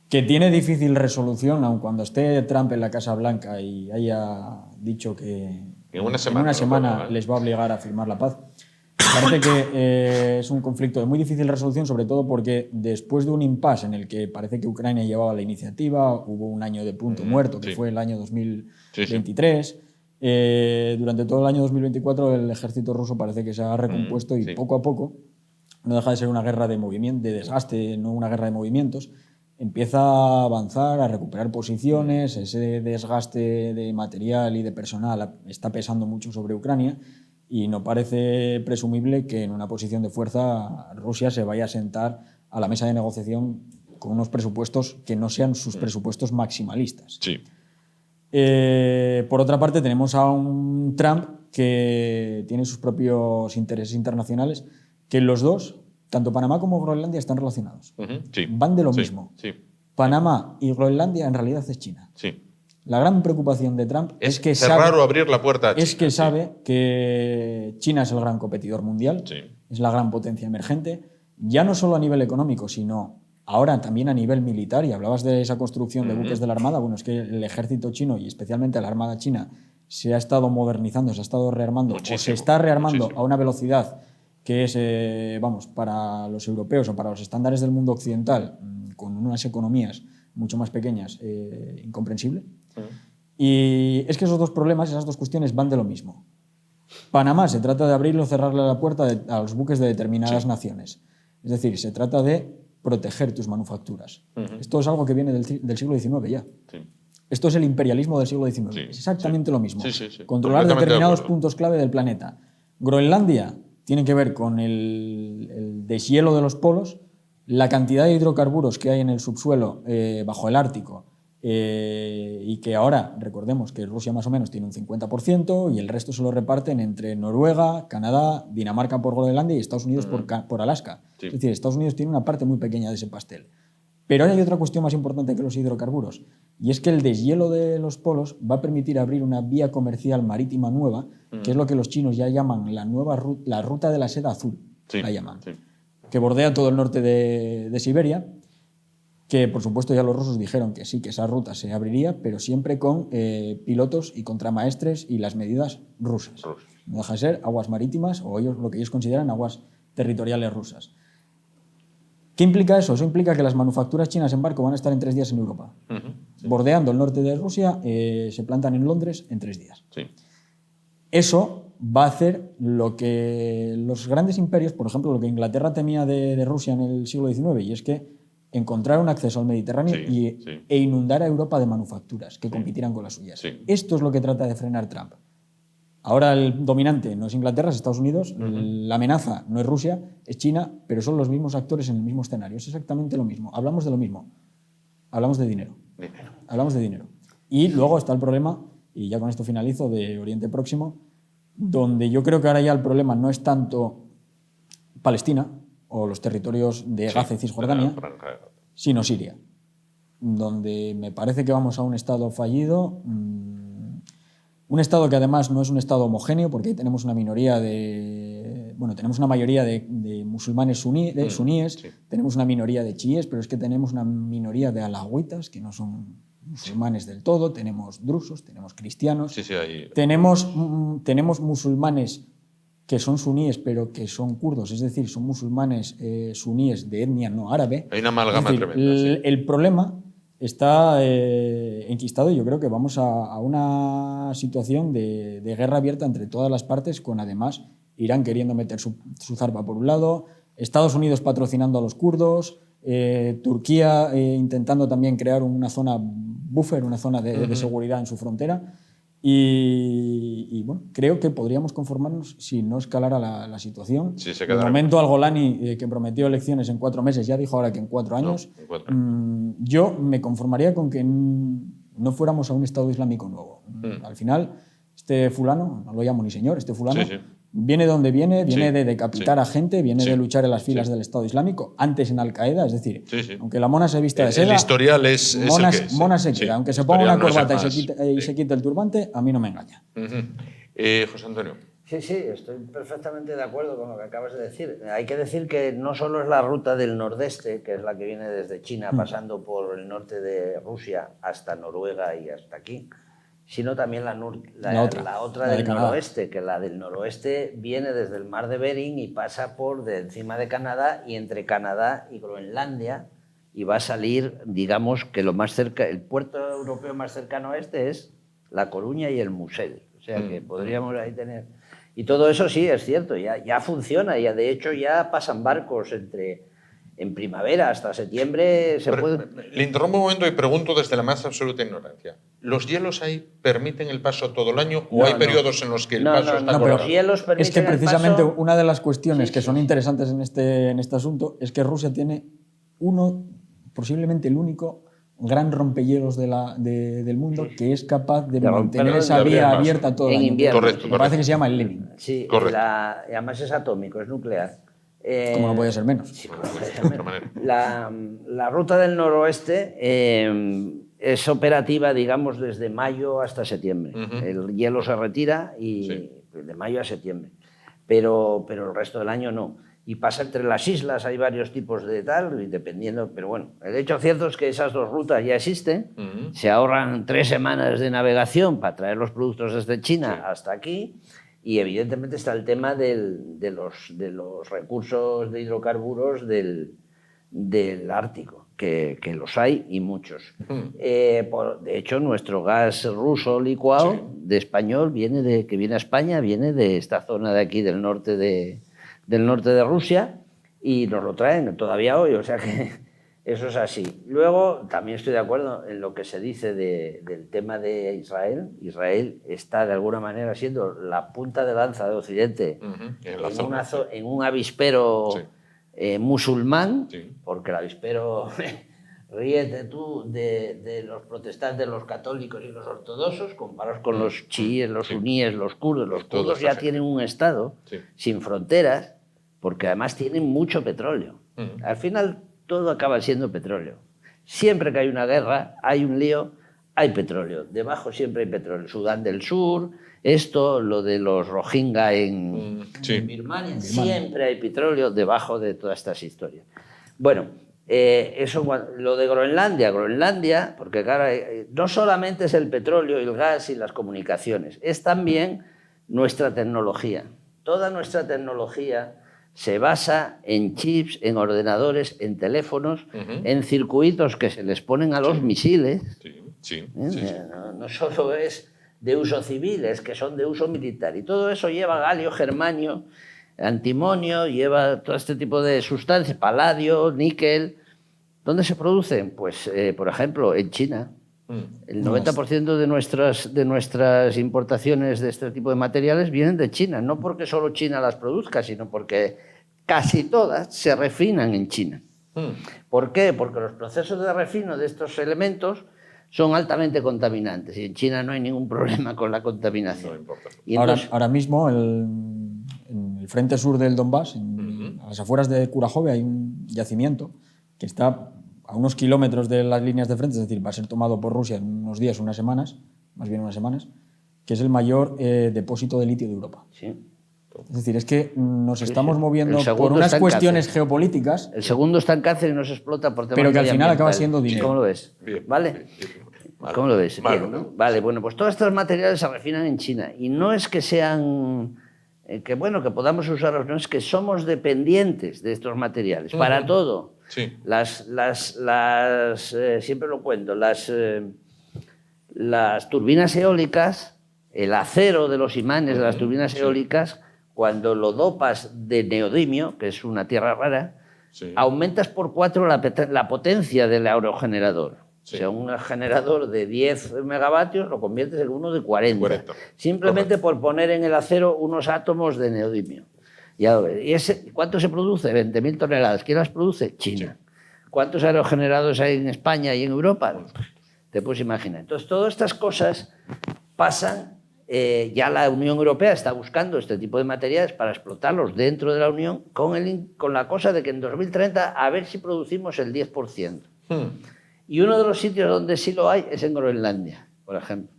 que tiene difícil resolución, aun cuando esté Trump en la Casa Blanca y haya dicho que en una semana les va a obligar a firmar la paz. Parece que es un conflicto de muy difícil resolución, sobre todo porque después de un impasse en el que parece que Ucrania llevaba la iniciativa, hubo un año de punto muerto, que fue el año 2023. Durante todo el año 2024 el ejército ruso parece que se ha recompuesto y poco a poco, no deja de ser una guerra de movimiento, de desgaste, no una guerra de movimientos, empieza a avanzar, a recuperar posiciones. Ese desgaste de material y de personal está pesando mucho sobre Ucrania. Y no parece presumible que en una posición de fuerza Rusia se vaya a sentar a la mesa de negociación con unos presupuestos que no sean sus presupuestos maximalistas. Sí. Por otra parte, tenemos a un Trump que tiene sus propios intereses internacionales, que los dos, tanto Panamá como Groenlandia, están relacionados. Van de lo mismo. Panamá y Groenlandia en realidad es China. La gran preocupación de Trump es que cerrar o abrir la puerta a China. Es que sabe que China es el gran competidor mundial, es la gran potencia emergente, ya no solo a nivel económico, sino ahora también a nivel militar, y hablabas de esa construcción de buques de la Armada, bueno, es que el ejército chino y especialmente la Armada china se ha estado modernizando, se ha estado rearmando, o se está rearmando a una velocidad que es, vamos, para los europeos o para los estándares del mundo occidental, con unas economías mucho más pequeñas, incomprensible. Y es que esos dos problemas, esas dos cuestiones van de lo mismo. Panamá se trata de abrirle o cerrarle la puerta a los buques de determinadas naciones. Es decir, se trata de proteger tus manufacturas. Esto es algo que viene del siglo XIX ya. Esto es el imperialismo del siglo XIX. Es exactamente lo mismo. Controlar determinados puntos clave del planeta. Groenlandia tiene que ver con el deshielo de los polos, la cantidad de hidrocarburos que hay en el subsuelo bajo el Ártico, y que ahora, recordemos que Rusia más o menos tiene un 50% y el resto se lo reparten entre Noruega, Canadá, Dinamarca por Groenlandia y Estados Unidos por Alaska. Es decir, Estados Unidos tiene una parte muy pequeña de ese pastel. Pero hay otra cuestión más importante que los hidrocarburos, y es que el deshielo de los polos va a permitir abrir una vía comercial marítima nueva, que es lo que los chinos ya llaman la ruta de la seda azul, la llaman, que bordea todo el norte de Siberia, que por supuesto ya los rusos dijeron que sí, que esa ruta se abriría, pero siempre con pilotos y contramaestres y las medidas rusas. No deja de ser aguas marítimas o lo que ellos consideran aguas territoriales rusas. ¿Qué implica eso? Eso implica que las manufacturas chinas en barco van a estar en 3 días en Europa. Bordeando el norte de Rusia, se plantan en Londres en 3 días. Eso va a hacer lo que los grandes imperios, por ejemplo, lo que Inglaterra temía de Rusia en el siglo XIX, y es que encontrar un acceso al Mediterráneo e inundar a Europa de manufacturas que compitieran con las suyas. Esto es lo que trata de frenar Trump. Ahora el dominante no es Inglaterra, es Estados Unidos, la amenaza no es Rusia, es China, pero son los mismos actores en el mismo escenario. Es exactamente lo mismo. Hablamos de lo mismo. Hablamos de dinero. Hablamos de dinero. Y luego está el problema, y ya con esto finalizo, de Oriente Próximo, donde yo creo que ahora ya el problema no es tanto Palestina o los territorios de Gaza y Cisjordania, sino Siria, donde me parece que vamos a un estado fallido. Un estado que además no es un estado homogéneo, porque ahí tenemos una minoría tenemos una mayoría de musulmanes suníes, tenemos una minoría de chiíes, pero es que tenemos una minoría de alauitas, que no son musulmanes del todo, tenemos drusos, tenemos cristianos, tenemos musulmanes que son suníes, pero que son kurdos, es decir, son musulmanes suníes de etnia no árabe. Hay una amalgama tremenda. El problema está enquistado, y yo creo que vamos a una situación de guerra abierta entre todas las partes, con además Irán queriendo meter su zarpa por un lado, Estados Unidos patrocinando a los kurdos, Turquía intentando también crear una zona buffer, una zona de seguridad en su frontera. Y bueno, creo que podríamos conformarnos si no escalara la situación. De momento, Al-Golani, que prometió elecciones en 4 meses, ya dijo ahora que en 4 años. Yo me conformaría con que no fuéramos a un Estado Islámico nuevo. Al final, este fulano, no lo llamo ni señor, este fulano viene donde viene de decapitar a gente, viene de luchar en las filas del Estado Islámico, antes en Al-Qaeda, es decir, aunque la mona se vista de seda, el historial es mona se queda, aunque se ponga una corbata y se quite el turbante, a mí no me engaña. José Antonio. Sí, estoy perfectamente de acuerdo con lo que acabas de decir. Hay que decir que no solo es la ruta del nordeste, que es la que viene desde China, pasando por el norte de Rusia hasta Noruega y hasta aquí, sino también la otra del noroeste, que la del noroeste viene desde el mar de Bering y pasa por de encima de Canadá y entre Canadá y Groenlandia, y va a salir, digamos, que lo más cerca, el puerto europeo más cercano a este es La Coruña y el Musel. O sea que podríamos ahí tener... Y todo eso sí, es cierto, ya funciona, ya de hecho ya pasan barcos en primavera hasta septiembre. Le interrumpo un momento y pregunto desde la más absoluta ignorancia. ¿Los hielos ahí permiten el paso todo el año o hay periodos en los que el paso está cortado? Los hielos permiten es que precisamente el paso. Una de las cuestiones que son interesantes en este asunto es que Rusia tiene posiblemente el único gran rompehielos del mundo, que es capaz de mantener esa vía abierta todo el año. Invierno. Correcto. Me parece que se llama el Lenin. Sí, además es atómico, es nuclear. Como no puede ser menos. Sí, la ruta del noroeste es operativa, digamos, desde mayo hasta septiembre. El hielo se retira y de mayo a septiembre. Pero el resto del año no. y pasa entre las islas, hay varios tipos de tal, y dependiendo, pero bueno, el hecho cierto es que esas dos rutas ya existen, se ahorran 3 semanas de navegación para traer los productos desde China hasta aquí, y evidentemente está el tema de los recursos de hidrocarburos del Ártico, que los hay y muchos. De hecho, nuestro gas ruso licuado de español que viene a España, viene de esta zona de aquí del norte de Rusia, y nos lo traen todavía hoy, o sea que eso es así. Luego, también estoy de acuerdo en lo que se dice del tema de Israel. Israel está de alguna manera siendo la punta de lanza de Occidente en un avispero musulmán, porque el avispero, ríete tú, de los protestantes, los católicos y los ortodoxos, comparados con los chiíes, los suníes, los kurdos. Los kurdos ya tienen un estado sin fronteras, porque además tienen mucho petróleo. Al final todo acaba siendo petróleo. Siempre que hay una guerra, hay un lío, hay petróleo. Debajo siempre hay petróleo. Sudán del Sur, lo de los Rohingya en Birmania, siempre hay petróleo debajo de todas estas historias. Bueno, lo de Groenlandia, porque claro, no solamente es el petróleo, el gas y las comunicaciones, es también nuestra tecnología. Toda nuestra tecnología se basa en chips, en ordenadores, en teléfonos, en circuitos que se les ponen a los misiles. No solo es de uso civil, es que son de uso militar. Y todo eso lleva galio, germanio, antimonio, lleva todo este tipo de sustancias, paladio, níquel. ¿Dónde se producen? Pues, por ejemplo, en China. El 90% de nuestras importaciones de este tipo de materiales vienen de China, no porque solo China las produzca, sino porque casi todas se refinan en China. ¿Por qué? Porque los procesos de refino de estos elementos son altamente contaminantes y en China no hay ningún problema con la contaminación. No importa. Y entonces, ahora mismo, en el frente sur del Donbass, a las afueras de Kurahove, hay un yacimiento que está a unos kilómetros de las líneas de frente, es decir, va a ser tomado por Rusia en unos días, unas semanas, más bien unas semanas, que es el mayor depósito de litio de Europa. Sí. Es decir, es que nos estamos moviendo por unas cuestiones geopolíticas. El segundo está en cáncer y no se explota por temas pero que al final acaba siendo dinero. ¿Cómo lo ves? Bien, ¿Vale? bien. ¿Cómo lo ves? Malo, Bien, ¿no? Vale, bueno, pues todos estos materiales se refinan en China y no es que sean... que podamos usarlos, no es que somos dependientes de estos materiales para todo. Sí. Siempre lo cuento, las turbinas eólicas, el acero de los imanes de las turbinas eólicas, cuando lo dopas de neodimio, que es una tierra rara, aumentas por 4 la potencia del aerogenerador. Sí. O sea, un generador de 10 megavatios lo conviertes en uno de 40. Simplemente por poner en el acero unos átomos de neodimio. ¿Y cuánto se produce? 20.000 toneladas. ¿Quién las produce? China. Sí. ¿Cuántos aerogeneradores hay en España y en Europa? Te puedes imaginar. Entonces, todas estas cosas pasan. Ya la Unión Europea está buscando este tipo de materiales para explotarlos dentro de la Unión con la cosa de que en 2030 a ver si producimos el 10%. Y uno de los sitios donde sí lo hay es en Groenlandia, por ejemplo.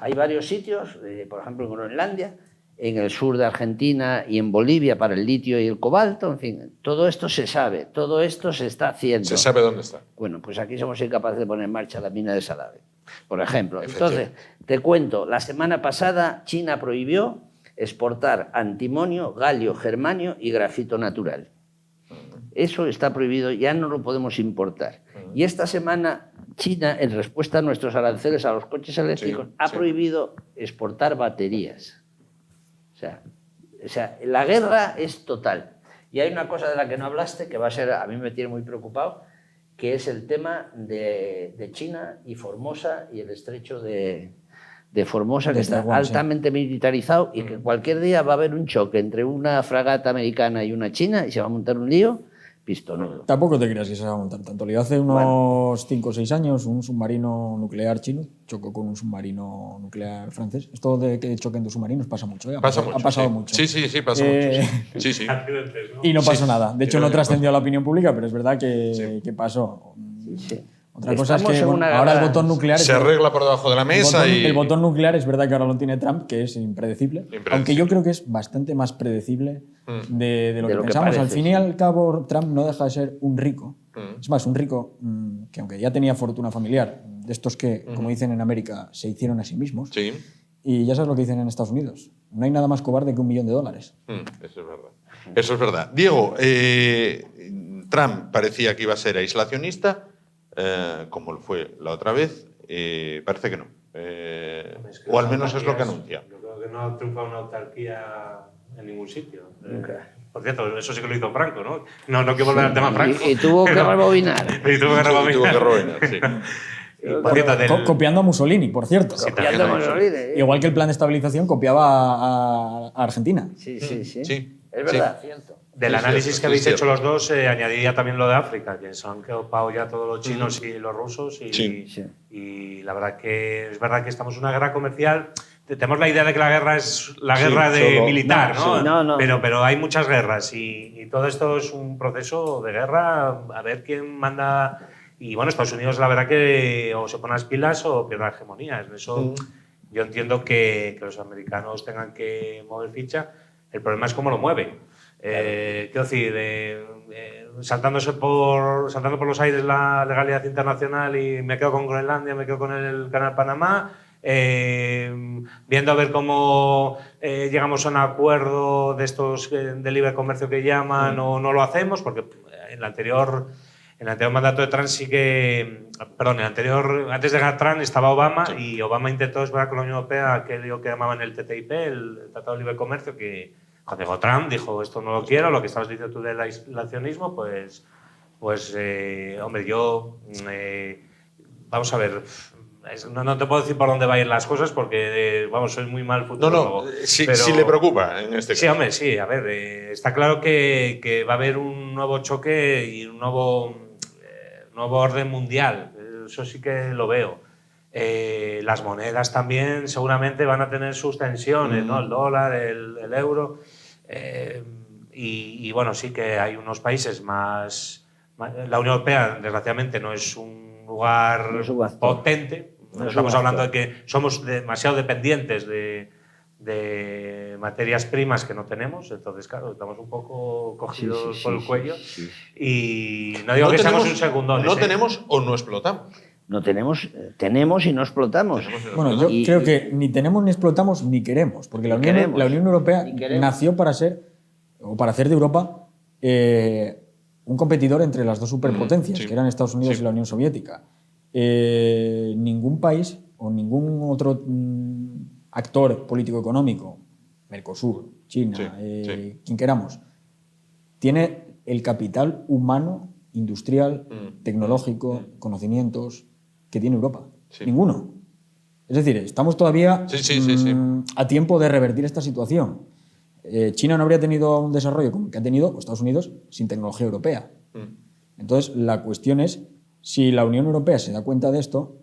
Hay varios sitios, por ejemplo en Groenlandia, en el sur de Argentina y en Bolivia para el litio y el cobalto, en fin, todo esto se sabe, todo esto se está haciendo. ¿Se sabe dónde está? Bueno, pues aquí somos incapaces de poner en marcha la mina de Salave, por ejemplo. Entonces, te cuento, la semana pasada China prohibió exportar antimonio, galio, germanio y grafito natural. Eso está prohibido, ya no lo podemos importar. Y esta semana China, en respuesta a nuestros aranceles a los coches eléctricos, ha prohibido exportar baterías. O sea, la guerra es total. Y hay una cosa de la que no hablaste que va a ser, a mí me tiene muy preocupado, que es el tema de China y Formosa y el estrecho de Formosa, que está altamente militarizado y que cualquier día va a haber un choque entre una fragata americana y una china y se va a montar un lío pistonudo. Tampoco te creas que se va a montar tanto lío. Hace unos 5 o 6 años un submarino nuclear chino chocó con un submarino nuclear francés. Esto de que choquen dos submarinos pasa mucho. Ha pasado mucho. Sí, pasa mucho. Sí. Y no pasó nada. De hecho, no trascendió a la opinión pública, pero es verdad que pasó. Sí. Otra cosa es Estamos que en bueno, una ahora el guerra. botón nuclear... Se arregla por debajo de la mesa el botón nuclear es verdad que ahora lo tiene Trump, que es impredecible. Aunque yo creo que es bastante más predecible de lo que pensamos. parece, al fin y al cabo, Trump no deja de ser un rico. Es más, un rico que aunque ya tenía fortuna familiar, de estos que, como dicen en América, se hicieron a sí mismos. Sí. Y ya sabes lo que dicen en Estados Unidos. No hay nada más cobarde que $1 millón. Eso es verdad. Eso es verdad. Diego, Trump parecía que iba a ser aislacionista, como lo fue la otra vez. Parece que no. O al menos es lo que anuncia. Yo creo que no ha triunfado una autarquía en ningún sitio. Por cierto, eso sí que lo hizo Franco, ¿no? No quiero volver al tema Franco. Y tuvo que rebobinar. Y tuvo que rebobinar. Tuvo que rebobinar, sí. Por cierto, Copiando a Mussolini, por cierto. Sí, Copiando a Mussolini, Igual que el plan de estabilización copiaba a Argentina. Sí. Sí. Es verdad, cierto. Del Sí, análisis cierto, que habéis sí, hecho cierto. los dos, añadiría también lo de África, que se han ocupado ya todos los chinos y los rusos. Sí. Y la verdad que es verdad que estamos en una guerra comercial. Tenemos la idea de que la guerra es la guerra solo- militar, ¿no? sí. No. Pero hay muchas guerras y todo esto es un proceso de guerra, a ver quién manda. Y bueno, Estados Unidos la verdad que o se pone las pilas o pierde la hegemonía. En eso yo entiendo que los americanos tengan que mover ficha. El problema es cómo lo mueven. Quiero decir, saltando por los aires la legalidad internacional y me quedo con Groenlandia, me quedo con el Canal Panamá, viendo a ver cómo llegamos a un acuerdo de estos de libre comercio que llaman o no lo hacemos, porque en el anterior mandato de Trump sí que... Perdón, antes de Trump estaba Obama y Obama intentó, es verdad, con la Unión Europea aquello que llamaban el TTIP, el Tratado de Libre Comercio, que cuando llegó Trump dijo esto no lo quiero, lo que estabas diciendo tú del aislacionismo, pues hombre, yo... vamos a ver... No te puedo decir por dónde vayan las cosas porque, vamos, soy muy mal futurólogo. Sí pero, le preocupa en este caso. Sí, hombre, sí. A ver, está claro que va a haber un nuevo choque y un nuevo orden mundial. Eso sí que lo veo. Las monedas también seguramente van a tener sus tensiones, ¿no? El dólar, el euro. Y bueno, sí que hay unos países más... La Unión Europea, desgraciadamente, no es un lugar potente. Estamos hablando de que somos demasiado dependientes de materias primas que no tenemos, entonces, claro, estamos un poco cogidos por el cuello. Y no digo que seamos un segundón. No tenemos o no explotamos. No tenemos y no explotamos. Bueno, yo creo que ni tenemos ni explotamos ni queremos, porque la Unión Europea nació para ser, o para hacer de Europa, un competidor entre las dos superpotencias, que eran Estados Unidos y la Unión Soviética. Ningún país o ningún otro actor político-económico, Mercosur, China, quien queramos, tiene el capital humano, industrial, tecnológico, conocimientos que tiene Europa. Ninguno. Es decir, estamos todavía a tiempo de revertir esta situación. China no habría tenido un desarrollo como el que ha tenido Estados Unidos sin tecnología europea. Entonces, la cuestión es si la Unión Europea se da cuenta de esto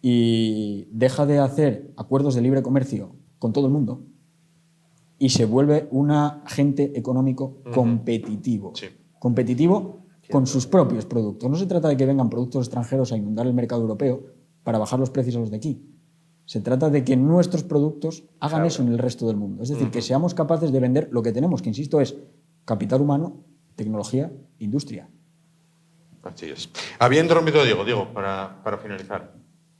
y deja de hacer acuerdos de libre comercio con todo el mundo y se vuelve un agente económico competitivo. Competitivo con sus propios productos. No se trata de que vengan productos extranjeros a inundar el mercado europeo para bajar los precios a los de aquí. Se trata de que nuestros productos hagan eso en el resto del mundo. Es decir, que seamos capaces de vender lo que tenemos, que insisto es capital humano, tecnología, industria. Así es. Había interrumpido Diego, para finalizar.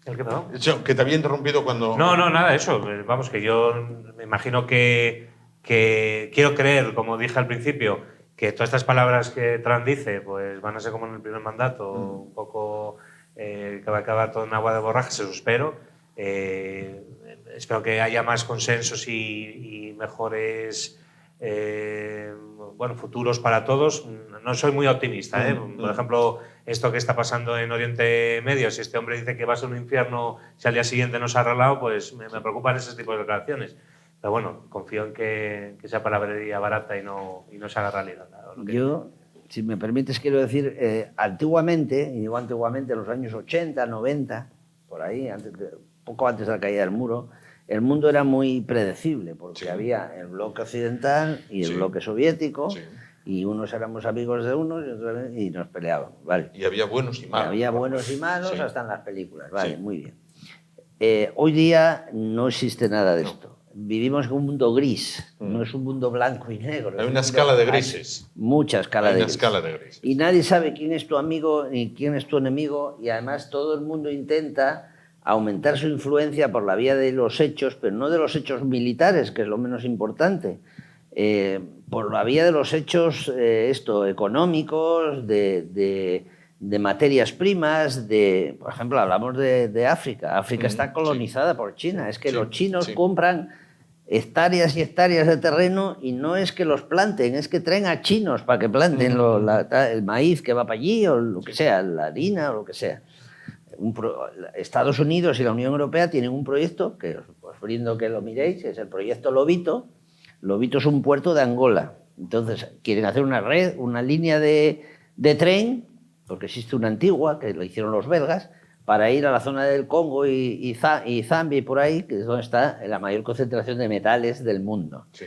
¿El qué, perdón? Que te había interrumpido cuando... No, nada, eso. Vamos, que yo me imagino que quiero creer, como dije al principio, que todas estas palabras que Trump dice pues van a ser como en el primer mandato, un poco que va a acabar todo en agua de borrajas, eso espero. Espero que haya más consensos y mejores futuros para todos. No soy muy optimista. Por ejemplo, esto que está pasando en Oriente Medio, si este hombre dice que va a ser un infierno si al día siguiente no se ha arreglado, pues me preocupan ese tipo de declaraciones. Pero bueno, confío en que sea palabrería barata y no se haga realidad. Yo, si me permites, quiero decir, antiguamente, y digo antiguamente, en los años 80, 90, por ahí, poco antes de la caída del muro, el mundo era muy predecible, porque había el bloque occidental y el bloque soviético, Y unos éramos amigos de unos y nos peleábamos, ¿vale? Y había buenos y malos. Había buenos y malos, Sí. hasta en las películas, vale, Sí. muy bien. Hoy día no existe nada de esto. Vivimos en un mundo gris, no es un mundo blanco y negro. Hay una escala de grises. Mucha escala Hay de una grises. escala de grises. Y nadie sabe quién es tu amigo ni quién es tu enemigo, y además todo el mundo intenta aumentar su influencia por la vía de los hechos, pero no de los hechos militares, que es lo menos importante, por la vía de los hechos económicos, de materias primas, por ejemplo, hablamos de África. África está colonizada por China. Es que los chinos compran hectáreas y hectáreas de terreno y no es que los planten, es que traen a chinos para que planten el maíz que va para allí o lo que sea, la harina o lo que sea. Estados Unidos y la Unión Europea tienen un proyecto que os brindo que lo miréis, es el proyecto Lobito. Lobito es un puerto de Angola. Entonces quieren hacer una red, una línea de tren, porque existe una antigua, que lo hicieron los belgas, para ir a la zona del Congo y Zambia y por ahí, que es donde está la mayor concentración de metales del mundo. Sí.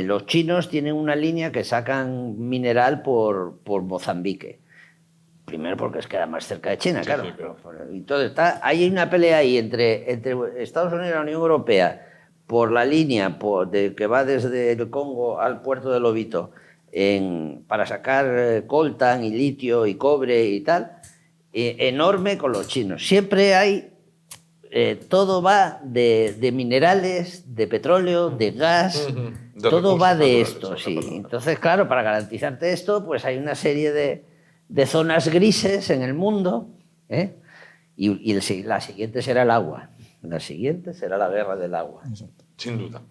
Los chinos tienen una línea que sacan mineral por Mozambique. Primero porque es que era más cerca de China, sí, claro. Sí, pero... Entonces hay una pelea ahí entre Estados Unidos y la Unión Europea por la línea que va desde el Congo al puerto de Lobito para sacar coltan y litio y cobre y tal, enorme con los chinos. Siempre hay, todo va de minerales, de petróleo, de gas, todo va de esto, sí. Entonces, claro, para garantizarte esto, pues hay una serie de zonas grises en el mundo, y la siguiente será el agua. La siguiente será la guerra del agua. Sin duda.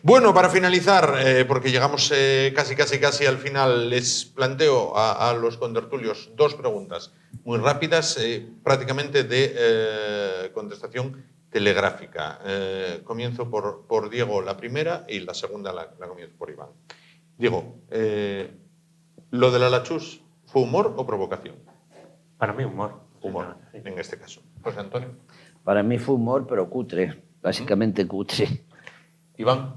Bueno, para finalizar, porque llegamos casi al final, les planteo a los contertulios dos preguntas muy rápidas, prácticamente de contestación telegráfica. Comienzo por Diego la primera y la segunda la comienzo por Iván. Diego, ¿lo de la Lachus fue humor o provocación? Para mí humor. Humor, en este caso. José Antonio. Para mí fue humor, pero cutre, básicamente cutre. Iván.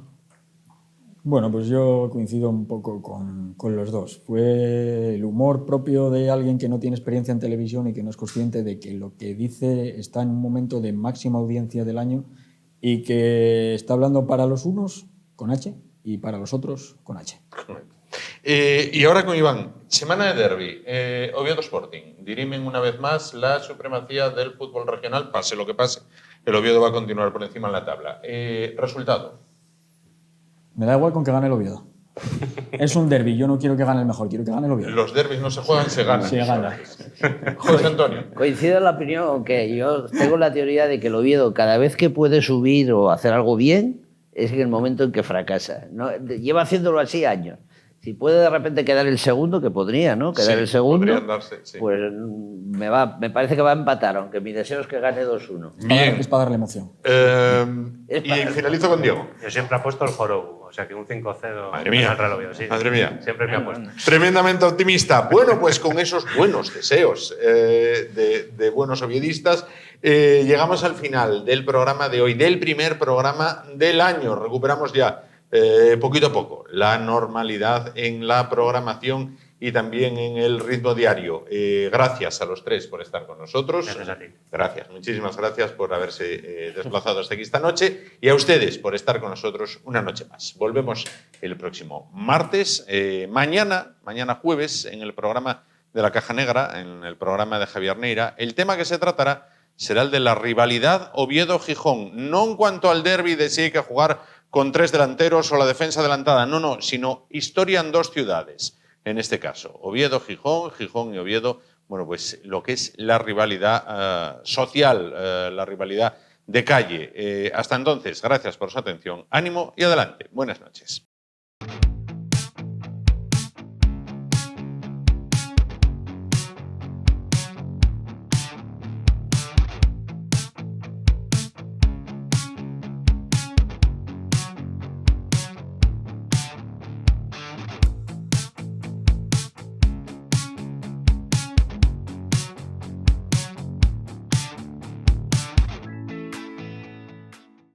Bueno, pues yo coincido un poco con los dos. Fue el humor propio de alguien que no tiene experiencia en televisión y que no es consciente de que lo que dice está en un momento de máxima audiencia del año y que está hablando para los unos con H y para los otros con H. Y ahora con Iván, semana de derbi, Oviedo Sporting, dirimen una vez más la supremacía del fútbol regional, pase lo que pase, el Oviedo va a continuar por encima en la tabla. ¿Resultado? Me da igual con que gane el Oviedo. Es un derbi, yo no quiero que gane el mejor, quiero que gane el Oviedo. Los derbis no se juegan, se ganan. Se gana. José Antonio. Coincido en la opinión, aunque yo tengo la teoría de que el Oviedo cada vez que puede subir o hacer algo bien es en el momento en que fracasa. ¿No? Lleva haciéndolo así años. Si puede de repente quedar el segundo, que podría, ¿no? Quedar el segundo, darse, sí. Pues me parece que va a empatar, aunque mi deseo es que gane 2-1. Bien. Es para darle emoción. Y finalizo con Diego. Yo siempre apuesto al Jorobu, o sea que un 5-0. Madre mía. Al Real Oviedo, sí. Madre mía. Siempre me apuesto. Tremendamente optimista. Bueno, pues con esos buenos deseos de buenos oviedistas, llegamos al final del programa de hoy, del primer programa del año. Recuperamos ya poquito a poco la normalidad en la programación y también en el ritmo diario. Gracias a los tres por estar con nosotros. Gracias a ti. Gracias, muchísimas gracias por haberse desplazado hasta aquí esta noche y a ustedes por estar con nosotros una noche más. Volvemos el próximo martes, mañana jueves, en el programa de La Caja Negra, en el programa de Javier Neira. El tema que se tratará será el de la rivalidad Oviedo-Gijón, no en cuanto al derbi de si hay que jugar con 3 delanteros o la defensa adelantada, no, sino historia en 2 ciudades. En este caso, Oviedo-Gijón, Gijón y Oviedo, bueno, pues lo que es la rivalidad social, la rivalidad de calle. Hasta entonces, gracias por su atención, ánimo y adelante. Buenas noches.